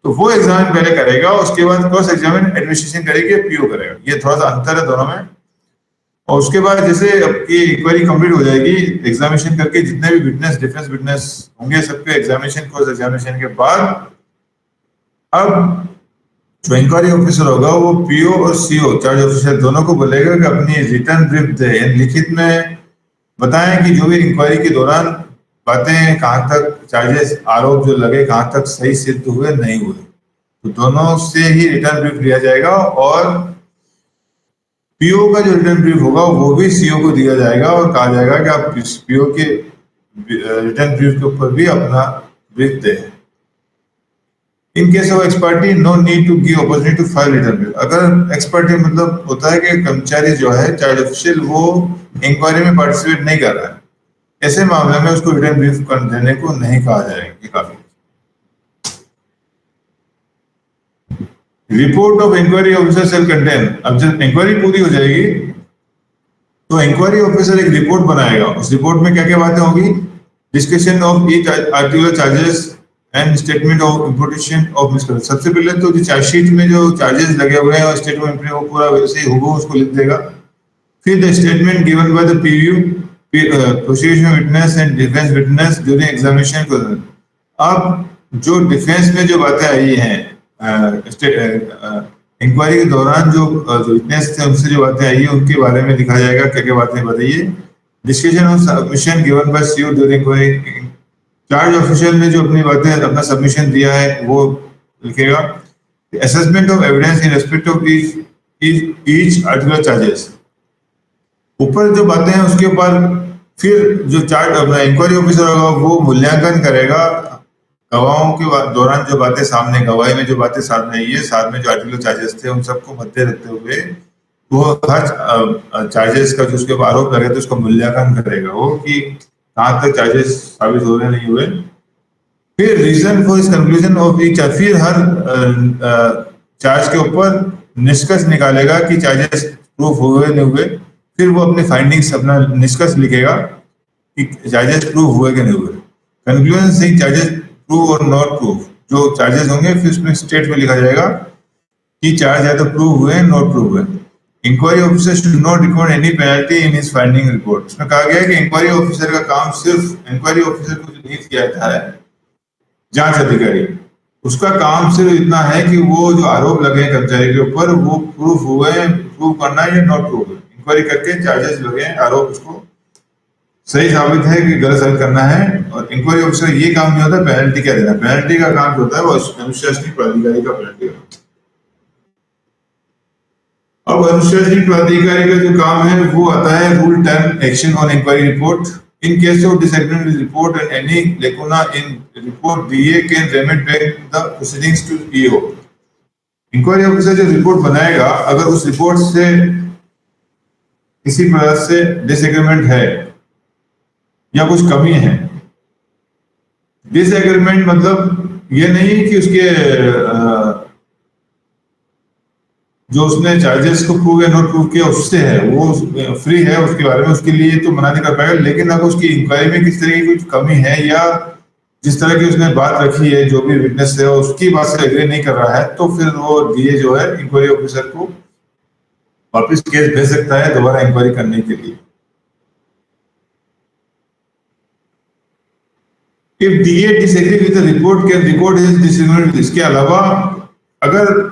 तो वो एग्जामिन पहले करेगा, उसके बाद क्रॉस एग्जामिन एडमिनिस्ट्रेशन करेगी, पीओ करेगा। ये थोड़ा सा अंतर है दोनों में। और उसके बाद जैसे आपकी इंक्वायरी कंप्लीट हो जाएगी एग्जामिनेशन करके, जितने भी विटनेस डिफेंस विटनेस होंगे सबके एग्जामिनेशन क्रॉस एग्जामिनेशन के बाद अब जो इंक्वायरी ऑफिसर होगा वो पीओ और सीओ चार्ज ऑफिसर दोनों को बोलेगा कि अपनी रिटर्न ब्रीफ दे, लिखित में बताएं कि जो भी इंक्वायरी के दौरान बातें कहाँ तक चार्जेस आरोप जो लगे कहाँ तक सही सिद्ध हुए नहीं हुए। तो दोनों से ही रिटर्न ब्रीफ लिया जाएगा और पीओ का जो रिटर्न ब्रीफ होगा वो भी सीओ को दिया जाएगा और कहा जाएगा कि आप पीओ के रिटर्न ब्रीफ के ऊपर भी अपना ब्रीफ दें। In case of ex parte no need to give opportunity to file return brief. अगर एक्सपर्टी मतलब होता है कि कर्मचारी जो है चार्ज ऑफिशियल वो इंक्वायरी में पार्टिसिपेट नहीं कर रहा है ऐसे मामले में उसको रिटर्न ब्रीफ देने को नहीं कहा जाएगा। ये काफी report of inquiry officer shall contain, अब जब इंक्वायरी पूरी हो जाएगी तो इंक्वायरी ऑफिसर एक रिपोर्ट बनाएगा। उस रिपोर्ट में क्या क्या बातें होगी? Discussion of each articular charges and statement of imputation of misconduct. सबसे पहले तो जो चार्जशीट में जो चार्जेस लगे हुए हैं और स्टेटमेंट में वो पूरा वैसे ही हुबहू उसको लिख देगा। फिर the statement given by the PU, prosecution witness and defence witness during examination. अब जो डिफेंस में जो बातें आई हैं इंक्वायरी के दौरान जो विटनेस थे उनसे जो बातें आई है उनके बारे में लिखा जाएगा, क्या क्या बातें बताइए। Discussion of submission given by CO during inquiry, charge official ने जो अपनी बातें अपना सबमिशन दिया है वो लिखेगा। Assessment of evidence in respect of each articular charges, ऊपर जो बातें हैं उसके ऊपर फिर जो चार्ज अपना इंक्वायरी ऑफिसर होगा वो मूल्यांकन करेगा गवाहों के दौरान जो बातें सामने, गवाही में जो बातें सामने आई है, साथ में जो आर्टिकुलर चार्जेस थे उन सबको मद्दे रखते हुए वो हर चार्जेस का जो उसके ऊपर आरोप लगे तो उसका मूल्यांकन करेगा वो कि कहाँ तक चार्जेस साबित हो रहे नहीं हुए। फिर रीजन फॉर इस कंक्लूजन ऑफ ईच, फिर हर चार्ज के ऊपर निष्कर्ष निकालेगा कि चार्जेस प्रूफ हुए नहीं हुए। फिर वो अपने फाइंडिंग्स अपना निष्कर्ष लिखेगा कि चार्जेस प्रूफ हुए कि नहीं हुए। कंक्लूजन से चार्जेस प्रूव और नॉट प्रूफ, जो चार्जेस होंगे फिर उसमें स्टेट में लिखा जाएगा कि चार्ज है तो प्रूव हुए नॉट प्रूव हुए। Inquiry officer should not record any penalty in his finding report. इसमें कहा गया है कि इंक्वायरी ऑफिसर का काम सिर्फ इंक्वायरी ऑफिसर को जो नियुक्त किया जाता है जांच अधिकारी, उसका काम सिर्फ इतना है कि वो जो आरोप लगे कर्मचारी के ऊपर वो प्रूफ हुए, प्रूव करना है या नॉट प्रूव हुए। इंक्वायरी करके चार्जेस लगे आरोप उसको सही साबित है कि गलत साबित करना है। और इंक्वायरी ऑफिसर ये काम नहीं होता पेनल्टी क्या देना, पेनल्टी का काम जो होता है वो अनुशासनिक प्राधिकारी का पेनल्टी का। अब अनुशासनिक प्राधिकारी का जो काम है वो आता है rule 10 action on inquiry report. In case of disagreement with report and any lacuna in report DA can remit back the proceedings to EO। Inquiry officer जो रिपोर्ट बनाएगा अगर उस रिपोर्ट से किसी प्रकार से डिसएग्रीमेंट है या कुछ कमी है, डिसएग्रीमेंट मतलब ये नहीं कि उसके जो उसने चार्जेस को प्रूव या नॉट प्रूव किया उससे है, वो फ्री है उसके बारे में, उसके लिए तो मना नहीं कर पाएगा। लेकिन अगर उसकी इंक्वायरी में किस तरह की कुछ कमी है या जिस तरह की उसने बात रखी है, जो भी विटनेस है उसकी बात से एग्री नहीं कर रहा है, तो फिर वो DA जो है इंक्वायरी ऑफिसर को वापस केस भेज सकता है दोबारा इंक्वायरी करने के लिए। If DA disagree with the report, can record his disagreement। इसके अलावा अगर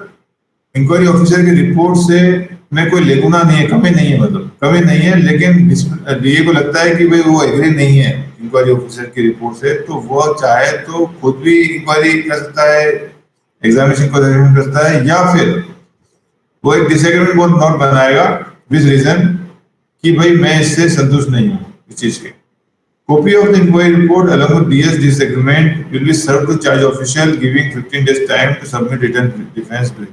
इंक्वायरी ऑफिसर की रिपोर्ट से में कोई लेगुना नहीं है, कमी नहीं है, मतलब कमी नहीं है, लेकिन DA को लगता है कि भाई वो एग्री नहीं है इंक्वायरी ऑफिसर की रिपोर्ट से, तो वो चाहे तो खुद भी इंक्वायरी कर सकता है, एग्जामिनेशन को कर सकता है, या फिर वो एक डिसएग्रीमेंट बोर्ड नोट बनाएगा विद रीजन कि भाई मैं इससे संतुष्ट नहीं हूँ इस चीज के। Copy of the inquiry report along with DS disagreement will be served to charge official, giving 15 days time to submit written defense brief।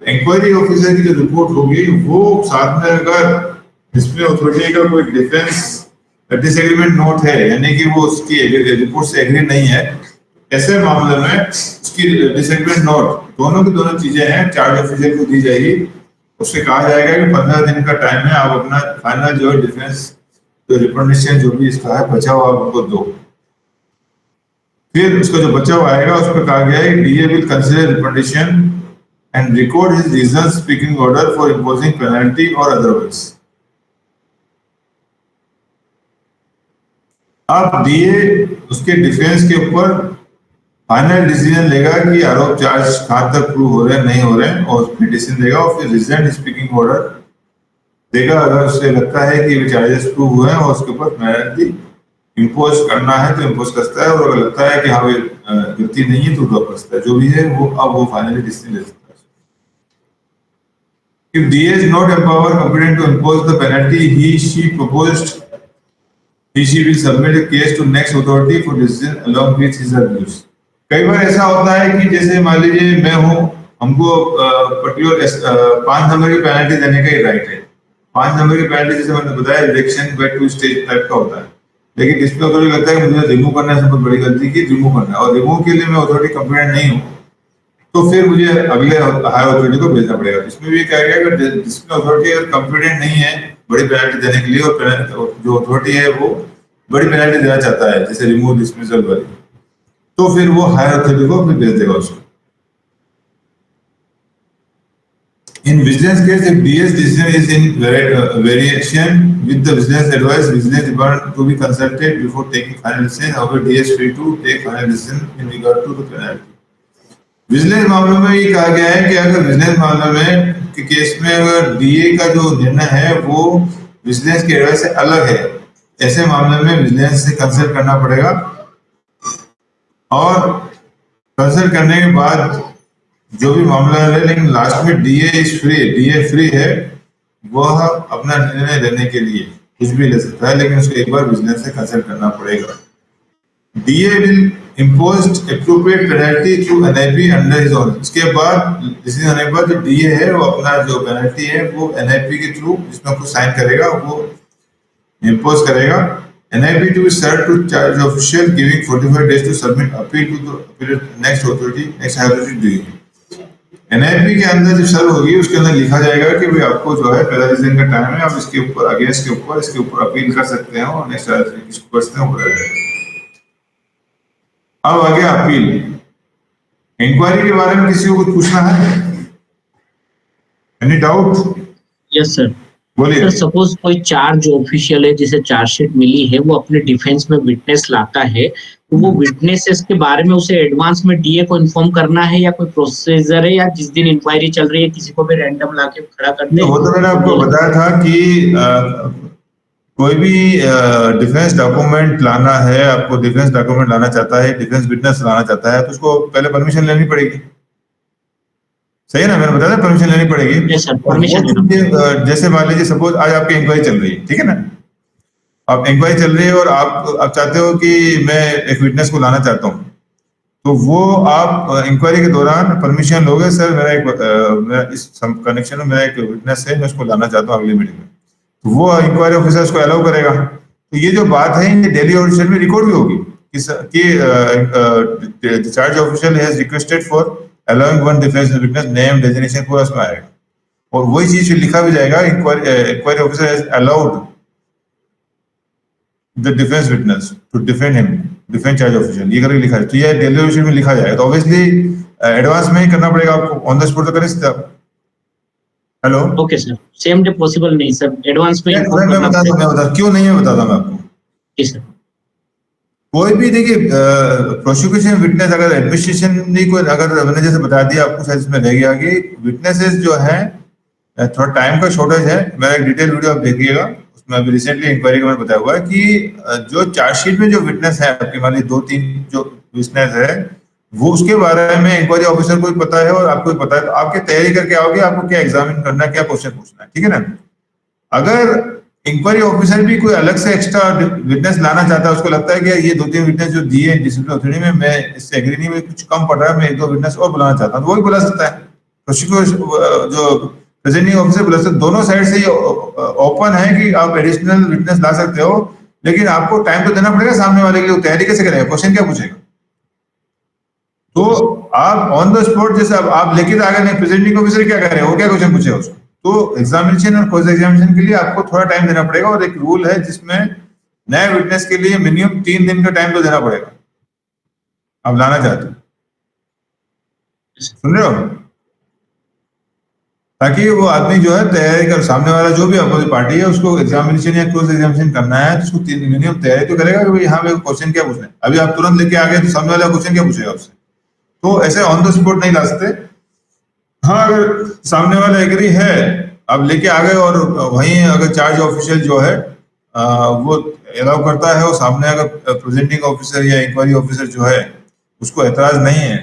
Inquiry officer की जो रिपोर्ट होगी वो साथ में अगर डिस्प्ले अथॉरिटी का कोई डिफेंस डिसएग्रीमेंट नोट है, यानी कि वो उसकी रिपोर्ट से एग्री नहीं है, ऐसे मामले में उसकी डिसएग्रीमेंट नोट दोनों की दोनों चीजें हैं चार्ज ऑफिसर को दी जाएगी। उससे कहा जाएगा कि 15 दिन का टाइम है, आप अपना फाइनल जो है डिफेंस तो रिप्रेजेंटेशन जो भी इसका है बचा हुआ आपको दो। फिर उसका जो बचा हुआ आएगा उस पर कहा गया है DA will consider representation and record his reasons speaking order for imposing penalty or otherwise। अब DA उसके डिफेंस के ऊपर फाइनल डिसीजन लेगा कि आरोप चार्ज कहां तक प्रूव हो रहे हैं नहीं हो रहे हैं, और फिर डिसीजन देगा और फिर रिजल्ट स्पीकिंग ऑर्डर देगा। अगर उसे लगता है कि चार्जेस प्रूव हुए हैं और उसके ऊपर पेनल्टी इम्पोज करना है तो इम्पोज करता है, और अगर लगता है कि हाँ ये गलती नहीं है तो ड्रॉप करता है। जो भी है वो अब वो फाइनली डिसीजन ले सकता है। If DA is not empowered competent to impose the penalty he she will submit a case to next authority for decision along with his views। कई बार ऐसा होता है कि जैसे मान लीजिए मैं हूँ, हमको पर्टिकुलर 5 नंबर की पेनल्टी देने का ही राइट है। 5 नंबर की पेनल्टी जैसे मैंने बताया इलेक्शन बाय 2 स्टेज टाइप का होता है, लेकिन डिस्प्ले अथॉरिटी लगता है कि मुझे रिमूव करना है, बहुत बड़ी गलती की, रिमूव करना है, और रिमूव के लिए मैं अथॉरिटी कंप्लेंट नहीं हूँ, तो फिर मुझे अगले हायर अथॉरिटी को भेजना पड़ेगा। इसमें भी कहा गया कि डिस्प्ले अथॉरिटी अगर कॉन्फिडेंट नहीं है बड़ी पेनल्टी देने के लिए, और जो अथॉरिटी है वो बड़ी पेनल्टी देना चाहता है जैसे रिमूव डिसमिसल वाली, तो फिर वो हायर अथॉरिटी को फिर भेज देगा उसको। In vigilance case, if DS decision is in variation with the vigilance advice, vigilance department to be consulted before taking final decision. However, DS free to take final decision in regard to the penalty. Vigilance मामलों में ये कहा गया है कि अगर vigilance मामलों में के केस में अगर डीए का जो निर्णय है वो विजिलेंस के एडवाइस से अलग है, ऐसे मामले में विजिलेंस से कंसल्ट करना पड़ेगा, और कंसल्ट करने के बाद जो भी मामला है, लेकिन लास्ट में डीए फ्री है, वह अपना निर्णय लेने के लिए कुछ भी ले सकता है, लेकिन उसको एक बार विजिलेंस से कंसल्ट करना पड़ेगा। DA will impose appropriate penalty through NIP under his order. इसके बाद डिसीजन आने के बाद जो डीए है वो अपना जो पेनल्टी है वो एनआईपी के थ्रू जिसमें कुछ साइन करेगा वो इम्पोज करेगा। NIP to be served to charge official giving 45 days to submit appeal to the next higher authority DA। NIP के अंदर जब सर्व होगी उसके अंदर लिखा जाएगा कि भाई आपको जो है 45 दिन का टाइम है, आप इसके ऊपर अगेंस्ट के ऊपर इसके ऊपर अपील कर सकते हैं और नेक्स्ट हायर अथॉरिटी किसको कर सकते हैं। अब आगे अपील इंक्वायरी के बारे में किसी को कुछ पूछना है? Any doubt? Yes sir. बोलिए सर सपोज कोई चार्ज ऑफिशियल है जिसे चार्जशीट मिली है, वो अपने डिफेंस में विटनेस लाता है, तो वो विटनेसेस के बारे में उसे एडवांस में डीए को इन्फॉर्म करना है या कोई प्रोसीजर है, या जिस दिन इंक्वायरी चल रही है किसी को भी रैंडम लाके खड़ा कर दे? वो तो मैंने आपको बताया था कि कोई भी डिफेंस डॉक्यूमेंट लाना है, आपको डिफेंस डॉक्यूमेंट लाना चाहता है, डिफेंस विटनेस लाना चाहता है, तो उसको पहले परमिशन लेनी पड़ेगी। सही है ना, मैंने बताया परमिशन लेनी पड़ेगी। Yes sir, permission. जैसे मान लीजिए सपोज आज आपकी इंक्वायरी चल रही है, ठीक है ना, आप इंक्वायरी चल रही है और आप चाहते हो कि मैं एक विटनेस को लाना चाहता हूँ, तो वो आप इंक्वायरी के दौरान परमिशन लोगे, सर मेरा इस कनेक्शन में मेरा एक विटनेस है, मैं उसको लाना चाहता हूँ अगली मीटिंग में, तो वो इंक्वायरी ऑफिसर उसको अलाउ करेगा। तो ये जो बात है ये डेली ऑडिशन में रिकॉर्ड भी होगी कि charge official has requested for allowing one defence witness, name designation पूरा उसमें आएगा, और वही चीज लिखा भी जाएगा, inquiry officer has allowed the defence witness to defend him, defence charge official, ये करके लिखा है, तो ये डेली ऑडिशन में लिखा जाएगा। तो ऑब्वियसली एडवांस में ही करना पड़ेगा आपको, ऑन द स्पॉट तो कर सकते आप। Hello, okay sir, same day possible नहीं सर, एडवांस में मैं बता क्यों नहीं है, बताता मैं आपको। जी सर। कोई भी देखिए प्रोसिक्यूशन विटनेस अगर एडमिनिस्ट्रेशन नहीं, कोई अगर मैंने जैसे बता दिया आपको, शायद इसमें रह गया कि विटनेसेस जो है थोड़ा टाइम का शॉर्टेज है, मेरा एक डिटेल वीडियो आप देखिएगा, उसमें अभी रिसेंटली इंक्वायरी का मैंने बताया हुआ है कि जो चार्जशीट में जो विटनेस है आपकी, मान लीजिए 2-3 जो विटनेस है, वो उसके बारे में इंक्वायरी ऑफिसर को भी पता है और आपको भी पता है, तो आपकी तैयारी करके आओगे, आपको क्या एग्जामिन करना है, क्या क्वेश्चन पूछना है, ठीक है ना। अगर इंक्वायरी ऑफिसर भी कोई अलग से एक्स्ट्रा विटनेस लाना चाहता है, उसको लगता है कि ये 2-3 विटनेस जो दिए डिसिप्लिन अथॉरिटी में, मैं इससे एग्री नहीं, मैं कुछ कम पड़ रहा है, मैं 1-2 विटनेस और बुलाना चाहता हूँ, तो वो भी बुला सकता है। प्रोसिक्यूशन जो प्रेजेंटिंग ऑफिसर बुला सकते, दोनों साइड से ये ओपन है कि आप एडिशनल विटनेस ला सकते हो, लेकिन आपको टाइम तो देना पड़ेगा सामने वाले के लिए। तैयारी कैसे करेगा, क्वेश्चन क्या पूछेगा, तो आप ऑन द स्पॉट जैसे आप लेके आ गए, प्रेजेंटिंग ऑफिसर क्या करेगा, वो क्या क्वेश्चन पूछेगा उसको। तो एग्जामिनेशन और क्विज एग्जामिनेशन के लिए आपको थोड़ा टाइम देना पड़ेगा, और एक रूल है जिसमें नए विटनेस के लिए मिनिमम 3 दिन का टाइम तो देना पड़ेगा, आप लाना चाहते हो, सुन रहे हो, ताकि वो आदमी जो है तैयारी कर, सामने वाला जो भी अपोजिट पार्टी है उसको एग्जामिनेशन या क्विज एग्जामिनेशन करना है, तो उसको 3 मिनिमम तैयारी तो करेगा कि भाई हाँ मेरे क्वेश्चन क्या पूछना है। अभी आप तुरंत लेके आ गए तो सामने वाला क्वेश्चन क्या पूछेगा उससे, तो ऐसे ऑन द स्पॉट नहीं ला सकते। हाँ, अगर सामने वाला एग्री है, आप लेके आ गए, और वहीं अगर चार्ज ऑफिशियल जो है वो अलाउ करता है, और सामने अगर प्रेजेंटिंग ऑफिसर या इंक्वायरी ऑफिसर जो है उसको एतराज नहीं है,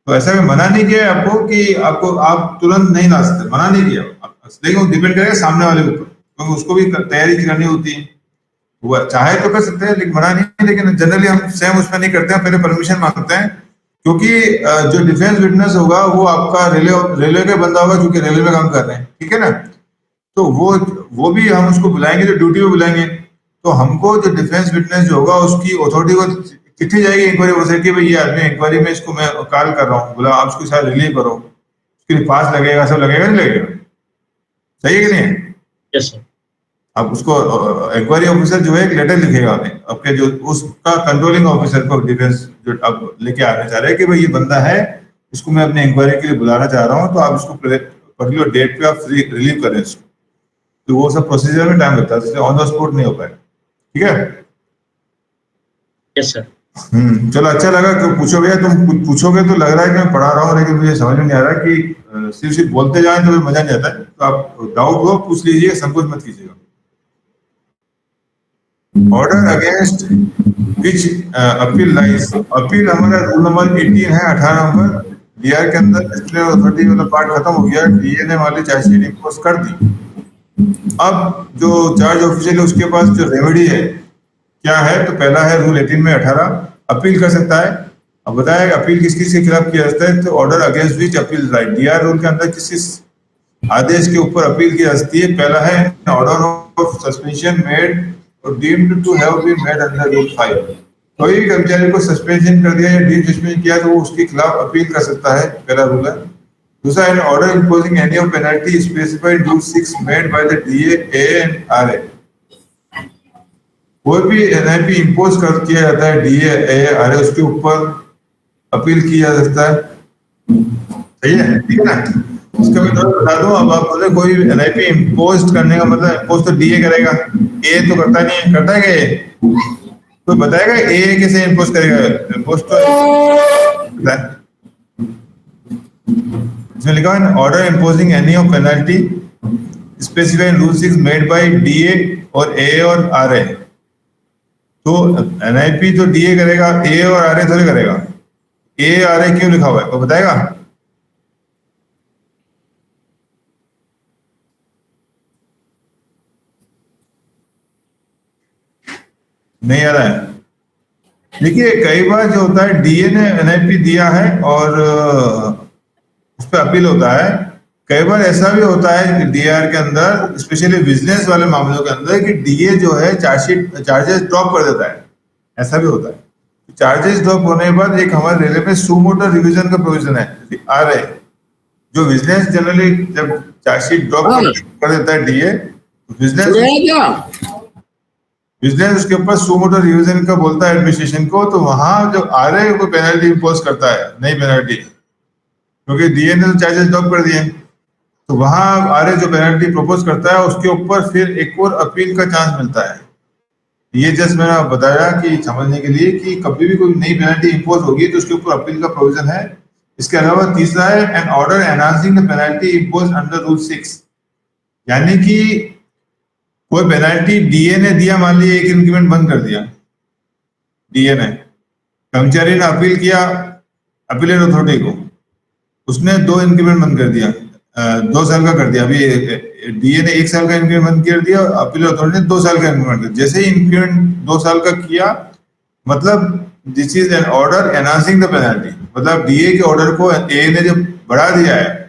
तो ऐसा भी मना नहीं किया है आपको कि आप तुरंत नहीं ला सकते, मना नहीं किया, लेकिन वो डिपेंड करेगा सामने वाले के ऊपर, क्योंकि उसको भी तैयारी करनी होती है, वो चाहे तो कर सकते हैं, लेकिन मना नहीं। लेकिन जनरली हम सेम उसमें नहीं करते हैं, पहले परमिशन मांगते हैं, क्योंकि जो डिफेंस विटनेस होगा वो आपका रेलवे का बंदा होगा, क्योंकि रेलवे में काम कर रहे हैं, ठीक है ना, तो वो भी हम उसको बुलाएंगे, जो ड्यूटी पे बुलाएंगे, तो हमको जो डिफेंस विटनेस जो होगा उसकी अथॉरिटी को चिट्ठी जाएगी इंक्वायरी ऑफिसर की, भाई ये आदमी इंक्वायरी में इसको मैं कॉल कर रहा हूँ, बोला आप उसके साथ रिलीव करो, उसके लिए पास लगेगा, सब लगेगा नहीं लगेगा, सही है कि नहीं है? Yes sir. अब उसको इंक्वायरी ऑफिसर जो है एक लेटर लिखेगा आपके जो उसका कंट्रोलिंग ऑफिसर को डिफेंस जो आप लेके आना चाह रहे हैं कि भाई ये बंदा है, इसको मैं अपने इंक्वायरी के लिए बुलाना चाह रहा हूँ, तो आप इसको पर्टिकुलर डेट पे आप रिलीव करें इसको। तो वो सब प्रोसीजर में टाइम लगता है, इसलिए ऑन द स्पॉट नहीं हो पाएगा। ठीक है? Yes sir. चलो अच्छा लगा कि पूछोगे, तुम पूछोगे तो लग रहा है कि मैं पढ़ा रहा हूँ, लेकिन मुझे समझ में नहीं आ रहा कि सिर्फ बोलते जाएं तो मजा नहीं आता है। तो आप डाउट हो पूछ लीजिए, संकोच मत कीजिएगा। Order against which appeal lies, appeal हमारा रूल नंबर 18 है, 18 नंबर डीआर के अंदर डिस्प्ले अथॉरिटी वाला पार्ट खत्म हो गया, डीए ने वाली चार्जशीट इंपोज कर दी। अब जो चार्ज ऑफिशियल है उसके पास जो रेमेडी है क्या है, तो पहला है रूल 18 में 18 अपील कर सकता है। अब बताया अपील किस किस के खिलाफ किया जाता है, तो order against which appeal right, DR rule के अंदर किस किस आदेश के ऊपर अपील की जा सकती है। पहला है ऑर्डर ऑफ सस्पेंशन मेड और deemed to have been made under rule 5, कोई भी कर्मचारी को सस्पेंशन कर दिया या डीम सस्पेंशन किया तो वो उसके खिलाफ अपील कर सकता है, पहला रूल है। दूसरा है order imposing any of penalty specified rule 6 made by the DA, A and RA, कोई भी एनआईपी इंपोज कर किया जाता है डीए, ए, आरए, उसके ऊपर अपील की जा सकता है। सही है? ठीक है ना? इसका मैं थोड़ा बता दूं। अब आप बोले कोई एनआईपी इंपोज करने का मतलब इंपोज तो डीए करेगा, ए तो करता नहीं है, करता है क्या ए? कोई बताएगा ए कैसे इंपोज करेगा? इंपोज तो इसमें लिखा है order imposing any of penalty specified rule 6 made bye DA और ए और आरए, तो एनआईपी तो डीए करेगा, ए और आरए थोड़ी करेगा। ए आरए क्यों लिखा हुआ है वो बताएगा? नहीं आ रहा है? देखिए कई बार जो होता है डीए ने एनआईपी दिया है और उस पर अपील होता है। कई बार ऐसा भी होता है कि डीआर के अंदर, स्पेशली विजिलेंस वाले मामलों के अंदर, कि डीए जो है चार्जेस ड्रॉप कर देता है, ऐसा भी होता है। चार्जेस ड्रॉप होने के बाद एक हमारे रेलवे में सुमोटो रिवीजन का प्रोविजन है, आ रहे जो विजिलेंस जनरली जब चार्जशीट ड्रॉप कर देता है डीए, विजिलेंस उसके ऊपर सुमोटो रिवीजन का बोलता है एडमिनिस्ट्रेशन को, तो वहां जो आरए को पेनल्टी इंपोज करता है, नई पेनल्टी, क्योंकि डीए ने तो चार्जेस ड्रॉप कर दिए, तो वहां आरए जो पेनल्टी प्रपोज करता है उसके ऊपर फिर एक और अपील का चांस मिलता है। ये जस्ट मैंने बताया कि समझने के लिए कि कभी भी कोई नई पेनल्टी इंपोज होगी तो उसके ऊपर अपील का प्रोविजन है। इसके अलावा तीसरा है an order enhancing the penalty impose under rule 6, यानी कि कोई पेनल्टी डीए ने दिया, मान लीजिए एक इंक्रीमेंट बंद कर दिया डीए ने, कर्मचारी ने अपील किया अपीलेट अथॉरिटी को, उसने 2 इंक्रीमेंट बंद कर दिया, 2 साल का कर दिया। अभी डीए ने 1 साल का इंक्रीमेंट बंद कर दिया, अपील अथॉरिटी ने 2 साल का इंक्रीमेंट कर दिया। जैसे ही इंक्रीमेंट 2 साल का किया, मतलब this is an order enhancing the penalty, मतलब डीए के ऑर्डर को ए ने जब बढ़ा दिया है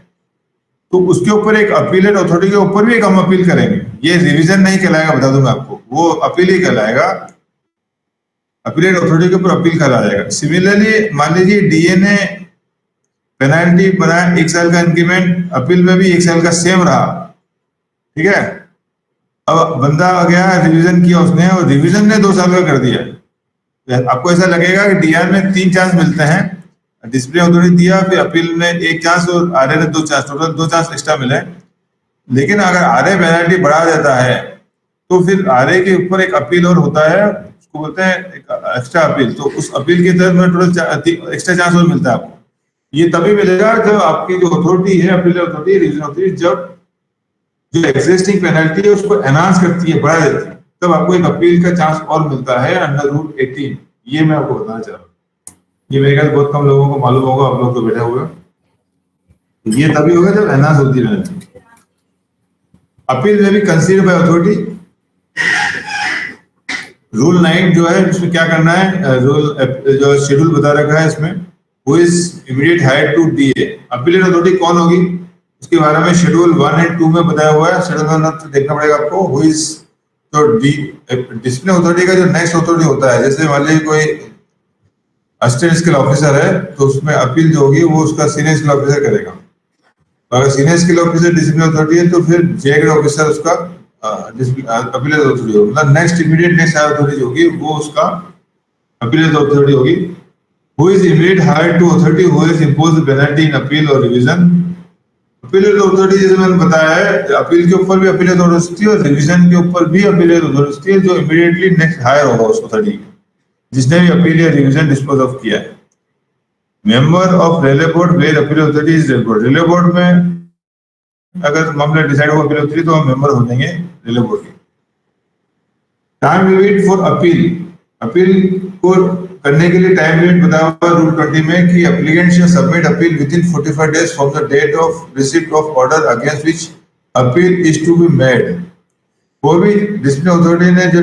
तो उसके ऊपर एक अपीलेट अथॉरिटी के ऊपर भी एक हम अपील करेंगे। ये रिवीजन नहीं कहलाएगा, बता दूं मैं आपको, वो अपील ही कहलाएगा, अपीलेट अथॉरिटी के ऊपर अपील कहलाएगा। सिमिलरली मान लीजिए डीए ने पेनल्टी बनाया 1 साल का इंक्रीमेंट, अपील में भी 1 साल का सेम रहा, ठीक है। अब बंदा आ गया, रिवीजन किया उसने और रिवीजन ने 2 साल का कर दिया। आपको ऐसा लगेगा कि डीआर में 3 चांस मिलते हैं, डिस्प्ले अथॉरिटी दिया, फिर अपील में 1 चांस और आरए ने 2 चांस, टोटल 2 चांस एक्स्ट्रा मिले। लेकिन अगर आरए पेनल्टी बढ़ा देता है तो फिर आरए के ऊपर एक अपील और होता है, उसको बोलते हैं एक्स्ट्रा अपील, तो उस अपील के तहत में टोटल एक्स्ट्रा चांस और मिलता है आपको। ये तभी मिलेगा जब आपकी जो अथॉरिटी है, अपील अथॉरिटी, रिवीजन अथॉरिटी, जब जो एग्जिस्टिंग पेनल्टी है उसको एनहांस करती है, बढ़ा देती है, तब आपको एक अपील का चांस और मिलता है अंडर रूल 18। ये मैं आपको बताना चाह रहा हूँ, ये मेरे ख्याल बहुत कम लोगों को मालूम होगा, आप लोग तो बैठे हुए। ये तभी होगा जब एनहांस होती है अपील में भी कंसीडर बाय अथॉरिटी। रूल 9 जो है इसमें क्या करना है, रूल जो शेड्यूल बता रखा है इसमें, who is immediate higher to DA, appellate authority कौन होगी उसके बारे में शेड्यूल 1 एंड 2 में बताया हुआ है। शेड्यूल 1 देखना पड़ेगा आपको, हु इज तो डिसिप्लिन अथॉरिटी का जो नेक्स्ट अथॉरिटी होता है, जैसे मान लीजिए कोई असिस्टेंट स्किल ऑफिसर है तो उसमें अपील जो होगी वो उसका सीनियर स्किल ऑफिसर करेगा। तो अगर senior skill officer discipline authority है तो फिर जे ग्रेड ऑफिसर उसका अपील अथॉरिटी होगी। मतलब नेक्स्ट इमीडिएट नेक्स्ट अथॉरिटी जो होगी वो उसका अपील अथॉरिटी होगी। Who is immediate hired to authority who has imposed the penalty in appeal or revision? Appeal authority जैसे मैंने बताया है, अपील के ऊपर भी अपील अथॉरिटी और रिवीजन के ऊपर भी अपील अथॉरिटी है, जो इमीडिएटली नेक्स्ट हायर होगा उस अथॉरिटी जिसने भी अपील या रिवीजन डिस्पोज ऑफ किया है। Member of rail board where appeal authority is rail board. Rail board में अगर मामला डिसाइड होगा अपील अथॉरिटी तो हम मेंबर हो जाएंगे रिले बोर्ड के। Time limit for appeal. Appeal को करने के लिए टाइम लिमिट बताया हुआ रूल 20 में कि applicant shall submit appeal within 45 days from the date of receipt of order against which appeal is to be made. वो भी डिसिप्लिन अथॉरिटी ने जो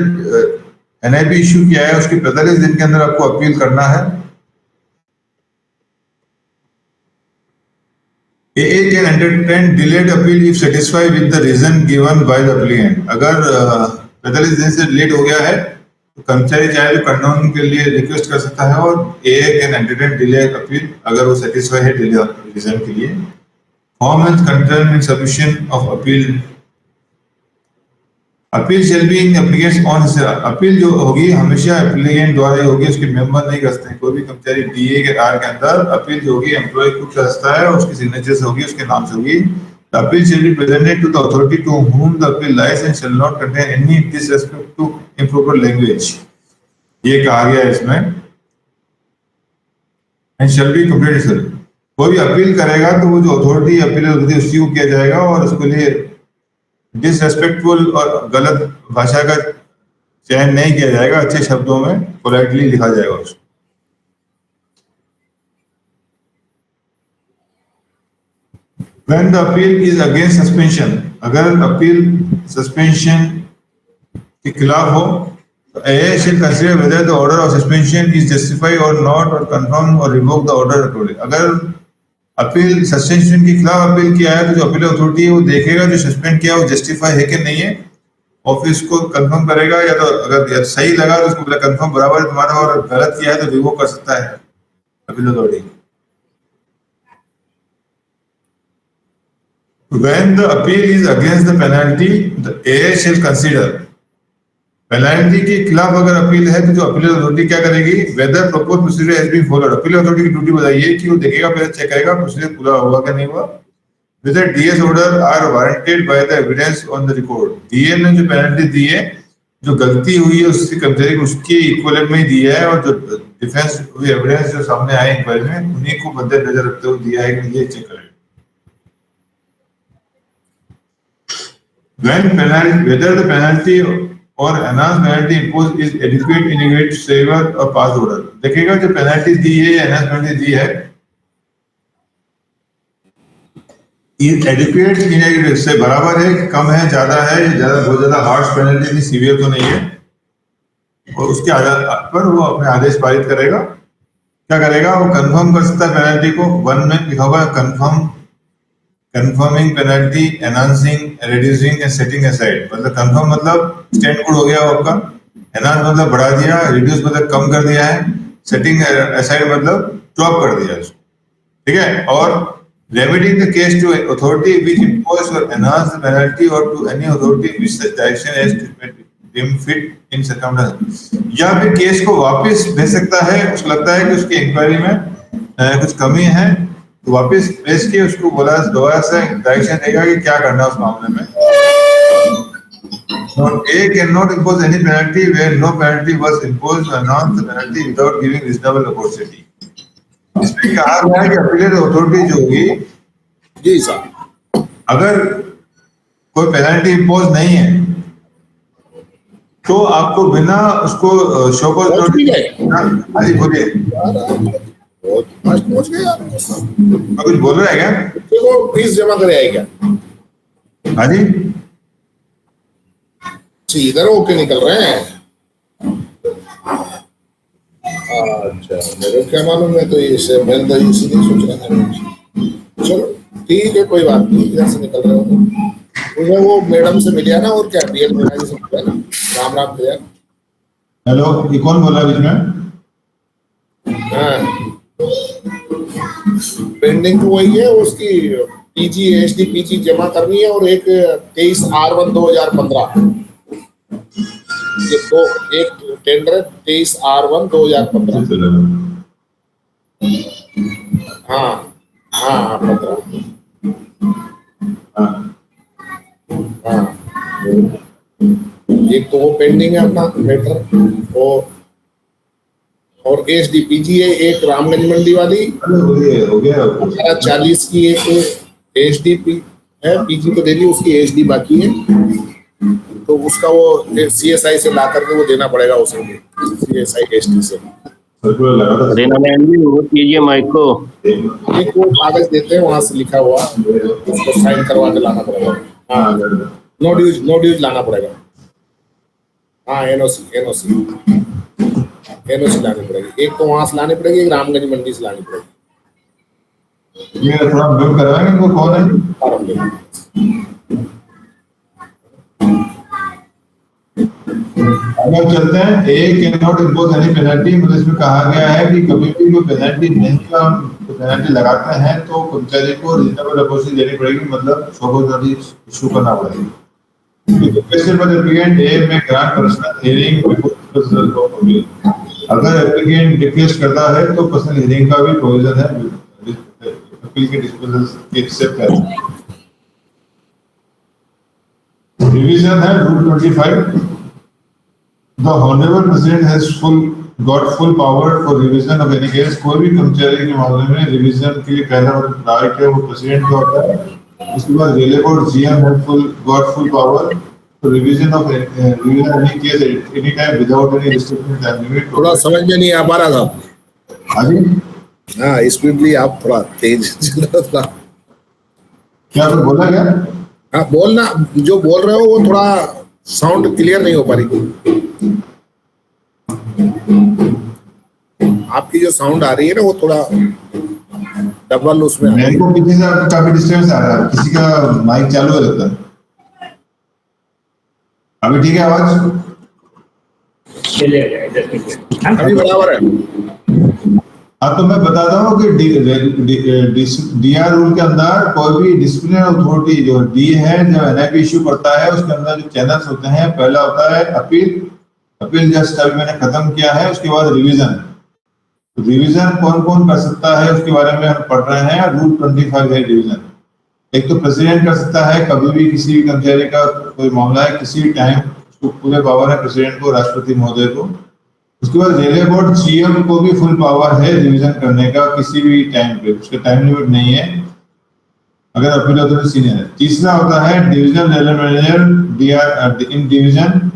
एनआईपी इश्यू किया है उसके 45 दिन के अंदर आपको अपील करना है। AA can entertain delayed appeal if satisfied with the reason given by the applicant। अगर 45 दिन से लेट हो गया है तो कर्मचारी चाहे तो कंडोम के लिए रिक्वेस्ट कर सकता है और AA can entertain delay appeal अगर वो सेटिस्फाई है डिले रीजन के लिए। Form and content in submission of appeal. Appeal shall be in applicant on. Appeal जो होगी हमेशा एप्लीकेंट द्वारा ही होगी, उसके मेंबर नहीं कर सकते। कोई भी कर्मचारी DA के आर के अंदर अपील जो होगी एम्प्लॉय खुद कर सकता है, उसकी सिग्नेचर से होगी, उसके नाम से होगी। The appeal shall be presented to the authority to whom the appeal lies and shall not contain any disrespect to improper language। ये कहा गया है इसमें। And shall be completed। कोई भी अपील करेगा तो वो जो अथॉरिटी अपील अथॉरिटी उसी को किया जाएगा और उसके लिए डिसरेस्पेक्टफुल और गलत भाषा का चयन नहीं किया जाएगा, अच्छे शब्दों में पोलाइटली लिखा जाएगा उसको। When the appeal is against suspension, अगर अपील सस्पेंशन के खिलाफ हो तो AA shall consider whether the order of suspension is justified or not or confirm or revoke the order accordingly। अगर अपील सस्पेंशन के खिलाफ अपील किया है तो जो अपील अथॉरिटी है वो देखेगा जो सस्पेंड किया वो जस्टिफाई है कि नहीं है, ऑफिस को कंफर्म करेगा या तो अगर सही लगा तो उसको बोला कंफर्म बराबर है तुम्हारा और गलत किया है तो रिवोक कर सकता है appeal authority. When the appeal is against the penalty, the AA shall consider। Penalty के खिलाफ अगर अपील है तो जो अपील अथॉरिटी क्या करेगी, whether propose procedure has been followed. Appeal authority की ड्यूटी बताइए कि वो देखेगा पहले चेक करेगा प्रोसीजर पूरा हुआ क्या नहीं हुआ। whether DS order are warranted by the evidence on the record। DA ने जो पेनल्टी दी है, जो गलती हुई है उससे कर्मचारी को उसके इक्विवेलेंट में ही दिया है और जो डिफेंस हुई एविडेंस जो सामने आए इंक्वायरी में उन्हीं को मद्देनजर रखते हुए दिया है कि ये चेक करें। When penalty, whether the penalty or enhanced penalty imposed is adequate in order to favor a past order। देखिएगा जो पेनल्टी दी है या enhanced penalty दी है is adequate in order से बराबर है कि कम है, ज्यादा है, ज्यादा बहुत ज्यादा हार्श पेनल्टी नहीं, सीवियर तो नहीं है, और उसके आधार पर वो अपने आदेश पारित करेगा। क्या करेगा, वो कंफर्म कर सकता है पेनल्टी को। 1 में लिखा हुआ है confirm, confirming penalty, enhancing, reducing and setting aside. मतलब कंफर्म मतलब स्टैंड गुड हो गया वो आपका, एनहांस मतलब बढ़ा दिया, रिड्यूस मतलब कम कर दिया है, सेटिंग असाइड मतलब ड्रॉप कर दिया उसको, ठीक है। और remitting the case to authority which impose or enhance the penalty or to any authority which such direction as deemed fit in circumstances। या फिर केस को वापस भेज सकता है, उसको लगता है कि उसकी इंक्वायरी में कुछ कमी है तो वापस भेज के उसको बोला दोबारा से डायरेक्शन देगा कि क्या करना है उस मामले में। Note A cannot impose any penalty where no penalty was imposed or enhance the penalty without giving reasonable opportunity। इसमें कहा गया है कि अपीलेट अथॉरिटी जो होगी, जी साहब, अगर कोई पेनल्टी इंपोज नहीं है तो आपको बिना उसको शो कॉज नोटिस। हाँ जी बोलिए, बहुत फास्ट पहुंच गए आप। मैं कुछ बोल रहा है क्या? देखो फीस जमा करे आए क्या? हाँ जी, इधर होके निकल रहे हैं। अच्छा, मेरे को क्या मालूम है, तो ये मैं तो इसीलिए सोच रहा था। चलो ठीक है, कोई बात नहीं, इधर से निकल रहे हो। वो मैडम से मिलिया ना, और क्या रियल मैडम से मिला ना। राम राम भैया। हेलो, ये कौन बोल रहा है बीच में? हाँ, पेंडिंग तो वही है, उसकी पीजी एचडी पीजी जमा करनी है और एक 23/R1 2015, ये दो, एक टेंडर 23/R1 2015। चलो। हाँ हाँ 15। हाँ, हाँ, एक तो वो पेंडिंग है अपना मैटर, और एचडी पीजी है एक रामगंज मंडी वाली, अरे हो गया 40 की एक एचडी है, पीजी तो दे दी, उसकी एचडी बाकी है, तो उसका वो सीएसआई से ला करके वो देना पड़ेगा उसे, सीएसआई एचडी से। सर्कुलर लगा था। वो कीजिए माइक को। एक वो कागज देते हैं वहां से लिखा हुआ, उसको साइन करवा के लाना पड़ेगा। हाँ, नो ड्यूज लाना पड़ेगा। हाँ, एनओसी लानी पड़ेगी, एक तो वहां से लानी पड़ेगी, एक रामगंज मंडी से लानी पड़ेगी। ये थोड़ा ब्रीफ करवाएंगे इनको, कौन है? फॉर्म लेना। अब चलते हैं। A can not impose any penalty, मतलब इसमें कहा गया है कि कभी भी कोई पेनल्टी नहीं का पेनल्टी लगाते हैं तो कर्मचारी को रीजनेबल अपोजिशन देनी पड़ेगी, मतलब शो कॉज नोटिस इशू करना पड़ेगा। रिक्वेस्टेड बाय द एप्लीकेंट ए में grant personal hearing before personal appeal. अगर एप्लीकेंट रिक्वेस्ट करता है तो पर्सनल हियरिंग का भी प्रोविजन है अपील के डिस्पोजल के एक्सेप्ट है। रिवीजन है rule 25। The Honorable President has got full power for revision of any case। कोई भी कर्मचारी के मामले में रिवीजन के लिए पहला राइट है वो प्रेसिडेंट का होता है। उसके बाद रेलवे बोर्ड जीएम है got full power for revision of any case at any time without any restriction time limit। थोड़ा समझ में नहीं आ पा रहा था। हाँ जी, हाँ, स्पीडली आप थोड़ा तेज चल रहा था। क्या आपने बोला क्या? हाँ, बोलना जो बोल रहे हो वो थोड़ा साउंड क्लियर नहीं हो पा रही। आपकी जो साउंड आ रही है ना वो थोड़ा डबल उसमें आ रही मेरे है। को पीछे से काफी डिस्टर्बेंस आ रहा है, किसी का माइक चालू है लगता है। अभी ठीक है आवाज? अभी बराबर है। हाँ, तो मैं बताता हूँ कि डीआर रूल के अंदर कोई भी डिसिप्लिनरी अथॉरिटी जो डी है, जब एनआईपी इश्यू करता है उसके अंदर जो चैनल्स होते हैं, पहला होता है अपील जस्ट अभी मैंने खत्म किया है, उसके बाद रिवीजन। रिवीजन कौन कौन कर सकता है उसके बारे में हम पढ़ रहे हैं। रूल 25 है रिवीजन। एक तो प्रेसिडेंट कर सकता है, कभी भी किसी भी कर्मचारी का कोई मामला है किसी भी टाइम, उसको पूरे पावर है प्रेसिडेंट को, राष्ट्रपति महोदय को। उसके बाद रेलवे बोर्ड जीएम को भी फुल पावर है रिवीजन करने का किसी भी टाइम पे, उसका टाइम लिमिट नहीं है अगर अपील अथॉरिटी सीनियर है। तीसरा होता है divisional railway manager DR in division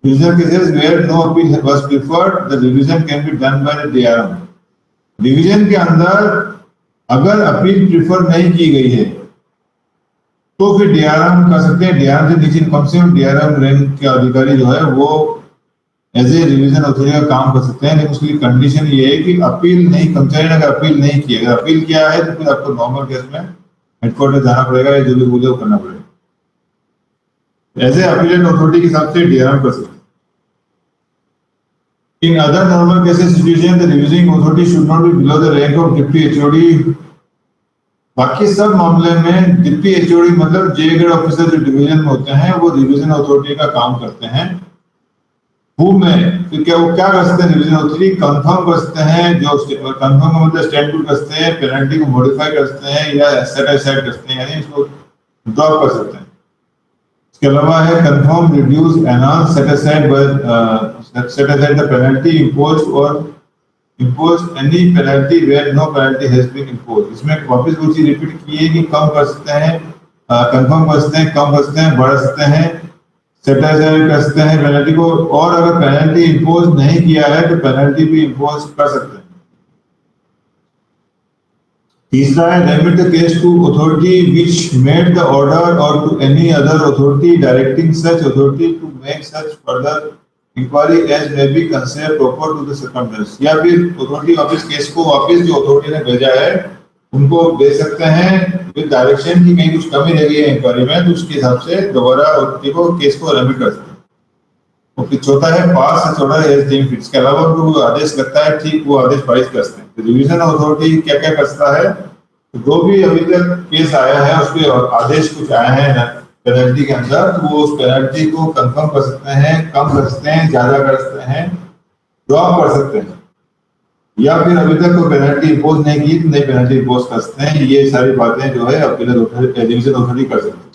cases where no appeal was preferred the revision can be done by the DRM. Division के अंदर अगर अपील प्रेफर नहीं की गई है तो फिर डीआरएम कर सकते हैं। डीआरएम से नीचे कम से कम डीआरएम रैंक के अधिकारी जो है वो एज ए रिवीजन अथॉरिटी का काम कर सकते हैं, लेकिन उसके लिए कंडीशन ये है कि अपील नहीं, कर्मचारी ने अगर अपील नहीं किया, अगर अपील किया है तो फिर आपको नॉर्मल केस में हेडक्वार्टर जाना पड़ेगा या जो भी बोले वो करना पड़ेगा। एज ए अपीलेट अथॉरिटी के हिसाब से डीआरएम कर सकते हैं। In other normal cases situation the revising authority should not be below the rank of deputy HOD. बाकी सब मामले में डिप्टी एचओडी मतलब जे ग्रेड ऑफिसर जो डिवीजन में होते हैं वो रिवीजन अथॉरिटी का काम करते हैं। में क्या वो क्या कर सकते हैं? रिवीजन अथॉरिटी कंफर्म कर सकते हैं, जो कंफर्म का मतलब स्टैंड पुट कर सकते हैं, पेनल्टी को मॉडिफाई कर सकते हैं या सेट असाइड कर सकते हैं, यानी इसको ड्रॉप कर सकते हैं। इसके अलावा है confirm, reduce, enhance, set aside the penalty imposed or impose any penalty where no penalty has been imposed. इसमें वापस वो चीज रिपीट की है कि कम कर सकते हैं, कंफर्म कर सकते हैं, कम कर सकते हैं, बढ़ा सकते हैं, सेटिस्फाई कर सकते हैं पेनल्टी को, और अगर पेनल्टी इम्पोज नहीं किया है तो पेनल्टी भी इम्पोज कर सकते हैं। तीसरा है remit the case to authority which made the order or to any other authority directing such authority to make such further inquiry as may be considered proper to the circumstance. या फिर authority वापस case को वापस जो authority ने भेजा है उनको दे सकते हैं विद डायरेक्शन की कहीं कुछ कमी रह गई है इंक्वायरी में, तो उसके हिसाब से दोबारा अथॉरिटी को केस को रेमिट कर सकते हैं। और फिर चौथा है पास से चौथा है एज डीम्ड फिट। इसके अलावा जो आदेश लगता है ठीक वो आदेश पारित कर सकते हैं। तो रिवीजन अथॉरिटी क्या क्या कर सकता है, तो जो भी अभी तक केस आया है उस पर आदेश कुछ आए हैं पेनल्टी के अंदर, तो वो उस पेनल्टी को कंफर्म कर सकते हैं, कम कर सकते हैं, ज्यादा कर सकते हैं, ड्रॉप कर सकते हैं, या फिर अभी तक कोई पेनल्टी इम्पोज नहीं की तो नई पेनल्टी इम्पोज कर सकते हैं। ये सारी बातें जो है अपील रिवीजन अथॉरिटी कर सकते हैं।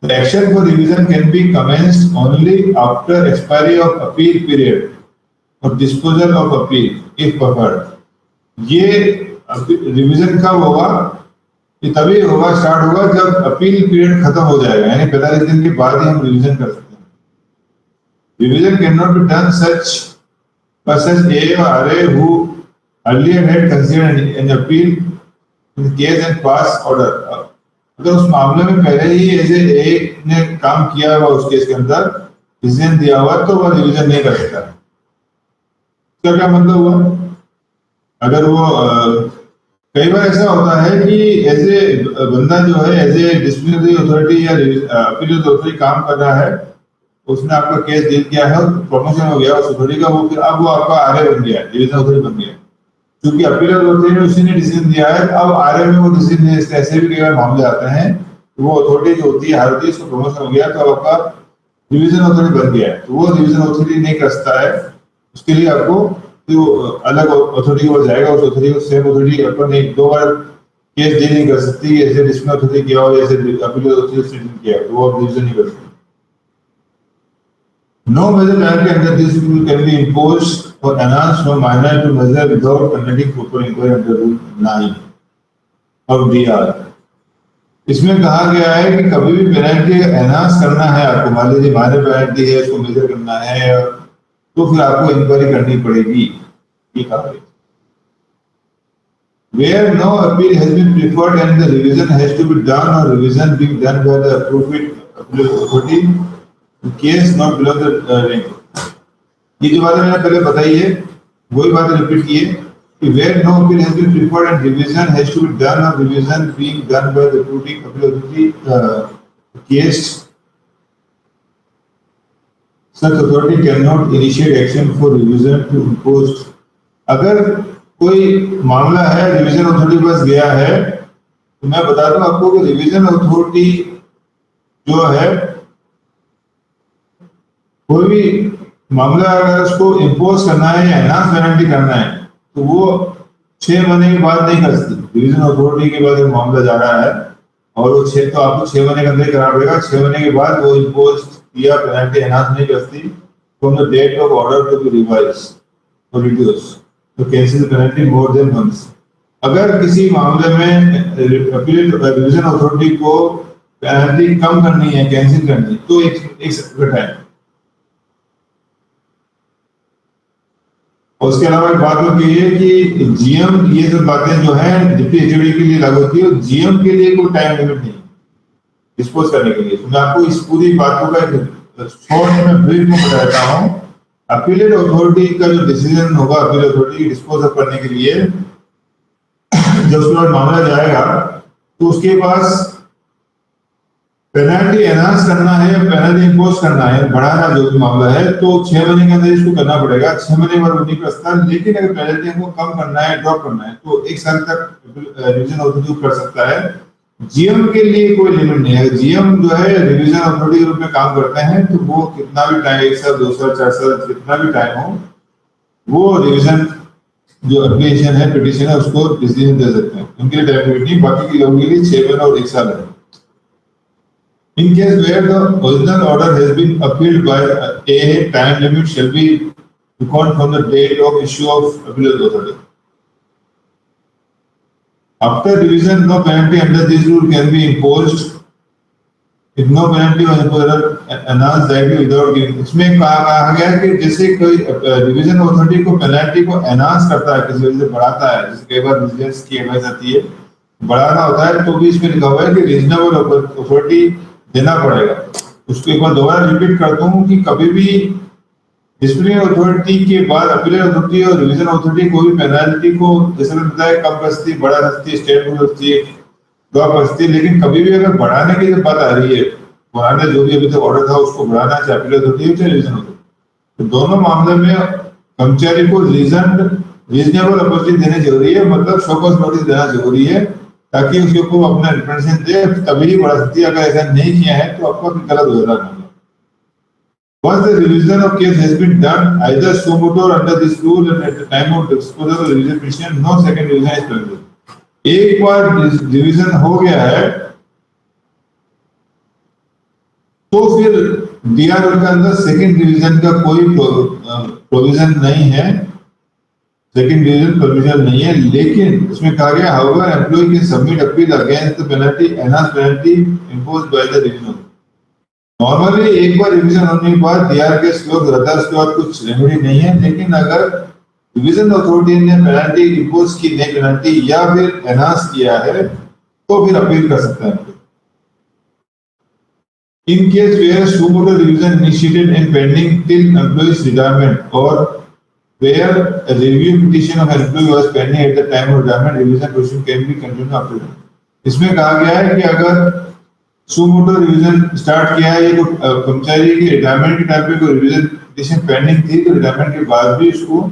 The action for revision can be commenced only after expiry of appeal period or disposal of appeal if preferred. ये रिवीजन कब होगा, ये तभी होगा, स्टार्ट होगा जब अपील पीरियड खत्म हो जाएगा, यानी 45 दिन के बाद ही हम रिवीजन कर सकते हैं। Revision can not be done such by such A or RA who earlier had considered an appeal in the case and pass order. अगर उस मामले में पहले ही ऐसे ए ने काम किया हुआ उस केस के अंदर डिसीजन दिया हुआ तो वह रिवीजन नहीं कर सकता। इसका क्या मतलब हुआ, अगर वो कई बार ऐसा होता है कि ऐसे बंदा जो है एज ए डिसिप्लिनरी अथॉरिटी या अपील अथॉरिटी काम कर रहा है, उसने आपका केस डील किया है और प्रमोशन हो गया उस अथॉरिटी का, वो फिर अब वो आपका आरए बन गया है, डिवीजन अथॉरिटी बन गया है, क्योंकि अपील अथॉरिटी ने उसी ने डिसीजन दिया है। अब आरए में वो डिसीजन नहीं, ऐसे भी कई बार मामले आते हैं, तो वो अथॉरिटी जो होती है हायर होती है, उसको प्रमोशन हो गया तो अब आपका डिवीजन अथॉरिटी बन गया है, तो वो डिवीजन अथॉरिटी नहीं कर सकता है। उसके लिए आपको जो अलग अथॉरिटी को जाएगा, उस अथॉरिटी को सेम अथॉरिटी अपन नहीं दो बार केस डील नहीं कर सकती, ऐसे डिसिप्लिन अथॉरिटी किया हो जैसे अपील अथॉरिटी से किया तो वो डिवीजन नहीं कर सकती। No major penalty under this rule can be imposed or enhanced from minor to major without conducting proper inquiry under Rule 9 of DR. इसमें कहा गया है कि कभी भी पेनल्टी एनहांस करना है आपको, मान लीजिए माइनर पेनल्टी है उसको मेजर करना है, तो फिर आपको इंक्वायरी करनी पड़ेगी, ये कहा गया। Where no appeal has been preferred and the revision has to be done or revision being done by the approved authority, case not below the rank. ये जो बातें मैंने पहले बताई है वही बातें रिपीट की है कि where no appeal has been preferred and revision has to be done or revision being done by the approving authority case such authority cannot initiate action for revision to impose। अगर कोई मामला है revision authority के पास गया है तो मैं बता दूं आपको कि रिवीजन अथॉरिटी जो है कोई भी मामला अगर उसको इम्पोज करना है या एनहांस पेनल्टी करना है तो वो 6 महीने के बाद नहीं कर सकती। डिवीजन अथॉरिटी के बाद एक मामला जा रहा है और वो 6 तो आपको 6 महीने के अंदर ही करना पड़ेगा। 6 महीने के बाद वो इम्पोज किया पेनल्टी एनहांस नहीं कर सकती from the date of order to be revise और रिड्यूस तो cancel penalty more than months. अगर किसी मामले में अपील डिवीजन अथॉरिटी को पेनल्टी कम करनी है, कैंसिल करनी तो एक टाइम। और उसके अलावा एक बात लोग ये है कि जीएम ये सब बातें जो है डिप्टी एचओडी के लिए लागू होती है, जीएम के लिए कोई टाइम लिमिट नहीं डिस्पोज करने के लिए। तो मैं आपको इस पूरी बातों का एक शॉर्ट में ब्रीफ में बता देता हूँ। अपीलेट अथॉरिटी का जो डिसीजन होगा अपील अथॉरिटी डिस्पोज अप करने के लिए, जब उसके बाद मामला जाएगा तो उसके पास पेनल्टी एनहांस करना है, पेनल्टी इंपोज करना है, बढ़ाना जो भी मामला है तो 6 महीने के अंदर इसको करना पड़ेगा। 6 महीने बाद नहीं कर सकता, लेकिन अगर पेनल्टी को कम करना है, ड्रॉप करना है तो 1 साल तक रिवीजन अथॉरिटी कर सकता है। जीएम के लिए कोई लिमिट नहीं है। जीएम जो है रिवीजन अथॉरिटी के रूप में काम करते हैं तो वो कितना भी टाइम 1 साल 2 साल 4 साल कितना भी टाइम हो वो रिवीजन जो एप्लीकेशन है पिटीशन है उसको डिसीजन दे सकते हैं। उनके लिए टाइम लिमिट नहीं, बाकी के लोगों के लिए 6 महीने और 1 साल है। In case where the original order has been appealed by a time limit shall be reckoned from the date of issue of appeal authority. After revision, no penalty under this rule can be imposed. If no penalty was imposed, announced directly without giving। इसमें कहा गया है कि जैसे कोई revision authority को penalty को enhance करता है, किसी वजह से बढ़ाता है, जैसे कई बार विजिलेंस की एडवाइस आती है बढ़ाना होता है तो भी इसमें लिखा हुआ है कि रीजनेबल अथॉरिटी देना पड़ेगा। उसको एक बार दोबारा रिपीट करता हूँ कि कभी भी डिसिप्लिनरी अथॉरिटी के बाद अपील अथॉरिटी और रिवीजन अथॉरिटी को भी पेनल्टी को जैसे मैंने बताया कम कर सकती, बढ़ा सकती है, स्टेट हो सकती है, ड्रॉप कर सकती है, लेकिन कभी भी अगर बढ़ाने की जब बात आ रही है पुराना जो भी अभी तक ऑर्डर था उसको बढ़ाना, चाहे अपील होती है चाहे रिविजन होती है। तो दोनों मामले में कर्मचारी को रीजनेबल अपॉर्चुनिटी देने जरूरी है, मतलब शोकॉज नोटिस देना जरूरी है, ताकि उसके को अपना रिप्रेजेंटेशन दे, तभी ही बढ़ा सकती है। अगर ऐसा नहीं किया है तो आपका गलत हो जाता है। Once the revision of case has been done, either suo motu or under this rule and at the time of disposal of the revision petition, no second revision is permitted. एक बार रिविजन हो गया है तो फिर DRO के अंदर second revision का कोई प्रोविजन नहीं है, सेकंड डिवीजन परमिशन नहीं है। लेकिन इसमें कहा गया however employee can submit appeal against the penalty enhance penalty imposed by the revision. Normally एक बार रिवीजन होने के बाद डीआर के स्लोप रहता है, उसके बाद कुछ रेमेडी नहीं है। लेकिन अगर रिवीजन अथॉरिटी ने पेनल्टी इंपोज की, नई पेनल्टी या फिर एनहांस किया है, तो फिर अपील कर सकते हैं। In case where suo motu revision initiated and pending till employee's retirement or where a review petition of employee was pending at the time of retirement, revision proceeding can be continued after that. इसमें कहा गया है कि अगर suo motu revision start किया है, ये कर्मचारी की रिटायरमेंट के टाइम पे कोई रिवीजन पिटीशन पेंडिंग थी, तो रिटायरमेंट के बाद भी उसको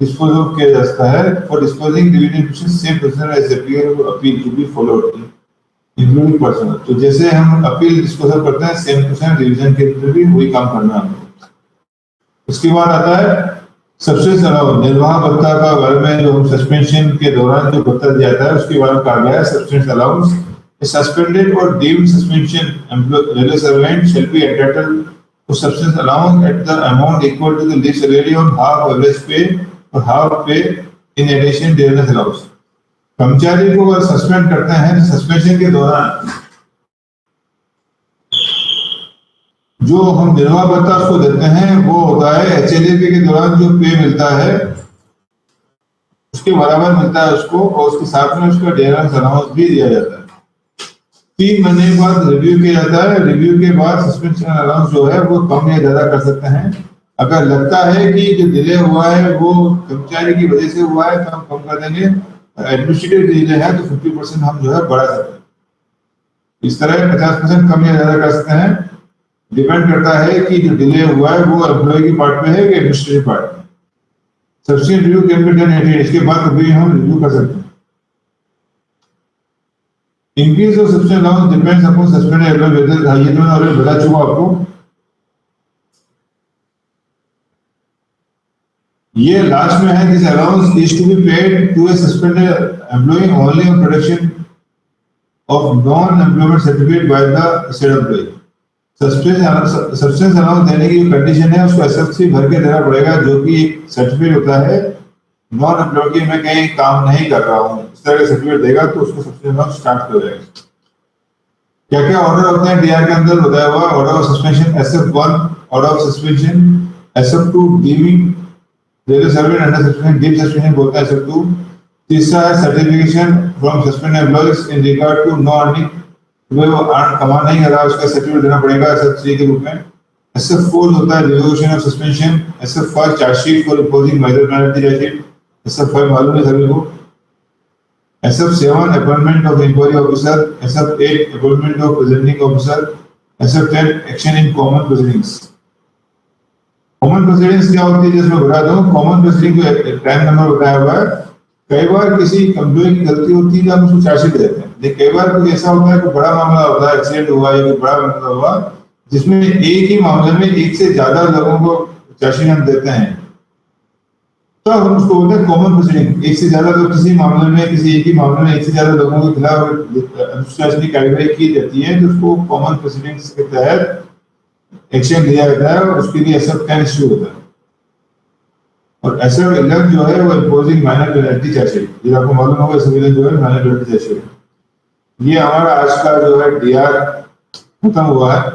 डिस्पोज ऑफ किया जा सकता है। For disposing revision petition same procedure as appeal to be followed including personal. तो जैसे हम अपील डिस्पोजल करते हैं, सेम प्रोसीजर रिवीजन के लिए भी वही काम करना है। उसके बाद आता है सब्सिडेंस अलाउंस, निर्वाह भत्ता का बारे में, जो हम सस्पेंशन के दौरान जो भत्ता दिया जाता है उसके बारे में कहा गया है subsidence allowance. Suspended or deemed suspension railway servant shall be entitled to subsistence allowance at the amount equal to the leave salary on half average pay or half pay in addition dearness allowance। कर्मचारी को अगर suspend करते हैं, suspension के दौरान जो हम निर्वाह भत्ता उसको देते हैं वो होता है एचएलएपी के दौरान जो पे मिलता है उसके बराबर मिलता है उसको, और उसके साथ में उसका डेयरेंस अलाउंस भी दिया जाता है। 3 महीने के बाद रिव्यू किया जाता है। रिव्यू के बाद सस्पेंशन अलाउंस जो है वो कम या ज्यादा कर सकते हैं। अगर लगता है कि जो डिले हुआ है वो कर्मचारी की वजह से हुआ है तो हम कम कर देंगे। एडमिनिस्ट्रेटिव डिले है तो 50% हम जो है बढ़ा सकते हैं। इस तरह 50% कम या ज्यादा कर सकते हैं। डिपेंड करता है कि जो डिले हुआ है वो एम्प्लॉय की पार्ट में है कि एडमिनिस्ट्रेटिव पार्ट में। Subsistence review can be done at, इसके बाद कभी हम रिव्यू कर सकते हैं। Increase of subsistence allowance depends upon suspended employee वेतन। ये तो मैं ऑलरेडी बता चुका आपको। ये लास्ट में है, this allowance is to be paid to a suspended employee only on production of non employment certificate by the said employee. Subsistence allowance देने की जो कंडीशन है उसको एसएफसी भर के देना पड़ेगा, जो कि एक सर्टिफिकेट होता है नॉन एम्प्लॉय की, मैं कहीं काम नहीं कर रहा हूँ, इस तरह का सर्टिफिकेट देगा तो उसको सब्सिडेंस अलाउंस स्टार्ट कर जाएगा। क्या क्या ऑर्डर होते हैं डीआर के अंदर बताया हुआ? Order of suspension SF1, order of suspension SF2 deeming railway servant under suspension, deep suspension बोलता है SF2। तीसरा है certification from suspended employees in regard to no earning, वो अर्न कमा नहीं कर रहा उसका सर्टिफिकेट देना पड़ेगा SF3 के रूप में। SF4 होता है revolution of suspension. SF5 charge sheet for imposing major penalty charge sheet. SF5 मालूम है सभी को। SF7 appointment of inquiry officer. SF8 appointment of presenting officer. SF10 action in common proceedings. Common proceedings क्या होती है जिसमें बता दूं, कॉमन प्रोसीडिंग जो टाइम नंबर बताया हुआ है। कई बार किसी एम्प्लॉय की गलती होती है तो हम उसको चार्जशीट देते हैं, लेकिन कई बार कुछ ऐसा होता है कि बड़ा मामला होता है, एक्सीडेंट हुआ या कोई बड़ा मामला हुआ जिसमें एक ही मामले में एक से ज्यादा लोगों को चार्जशीट हम देते हैं, तो हम उसको बोलते हैं कॉमन प्रोसीडिंग। एक से ज्यादा लोग किसी मामले में, किसी एक ही मामले में एक से ज्यादा लोगों के खिलाफ अनुशासनी कार्रवाई की जाती है तो उसको कॉमन प्रोसीडिंग्स के तहत एक्शन लिया जाता है और उसके लिए SF10 इश्यू होता है। और SF11 जो है वो इम्पोजिंग माइनर पेनल्टी चार्जशीट, ये आपको मालूम होगा। SF11 जो है माइनर पेनल्टी चार्जशीट। ये हमारा आज का जो है डीआर खत्म हुआ है।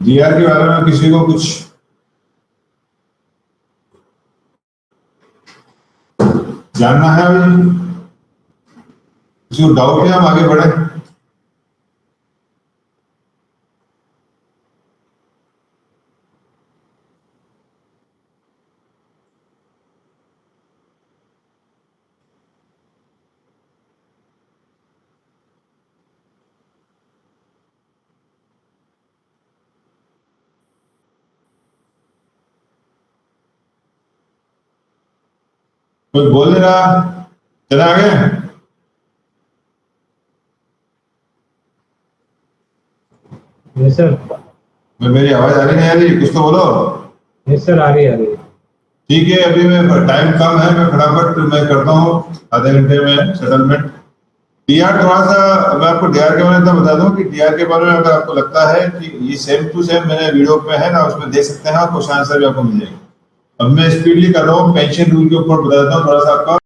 डीआर के बारे में किसी को कुछ जानना है, अभी किसी को डाउट है, हम आगे बढ़े। कोई बोल नहीं रहा, चला आगे। Yes sir. मेरी आवाज आ रही नहीं आ रही? कुछ तो बोलो। यस सर, आ रही आ रही। ठीक है, अभी मैं टाइम कम है, मैं फटाफट मैं करता हूँ आधे घंटे में सेटलमेंट। डीआर थोड़ा सा मैं आपको डीआर के बारे में बता दूं कि डीआर के बारे में अगर आपको लगता है कि ये सेम टू सेम मैंने वीडियो में है ना, उसमें देख सकते हैं और क्वेश्चन आंसर भी आपको मिल जाएगा। अब मैं स्पीडली कर रहा हूँ, पेंशन रूल के ऊपर बता देता हूँ थोड़ा सा आपका।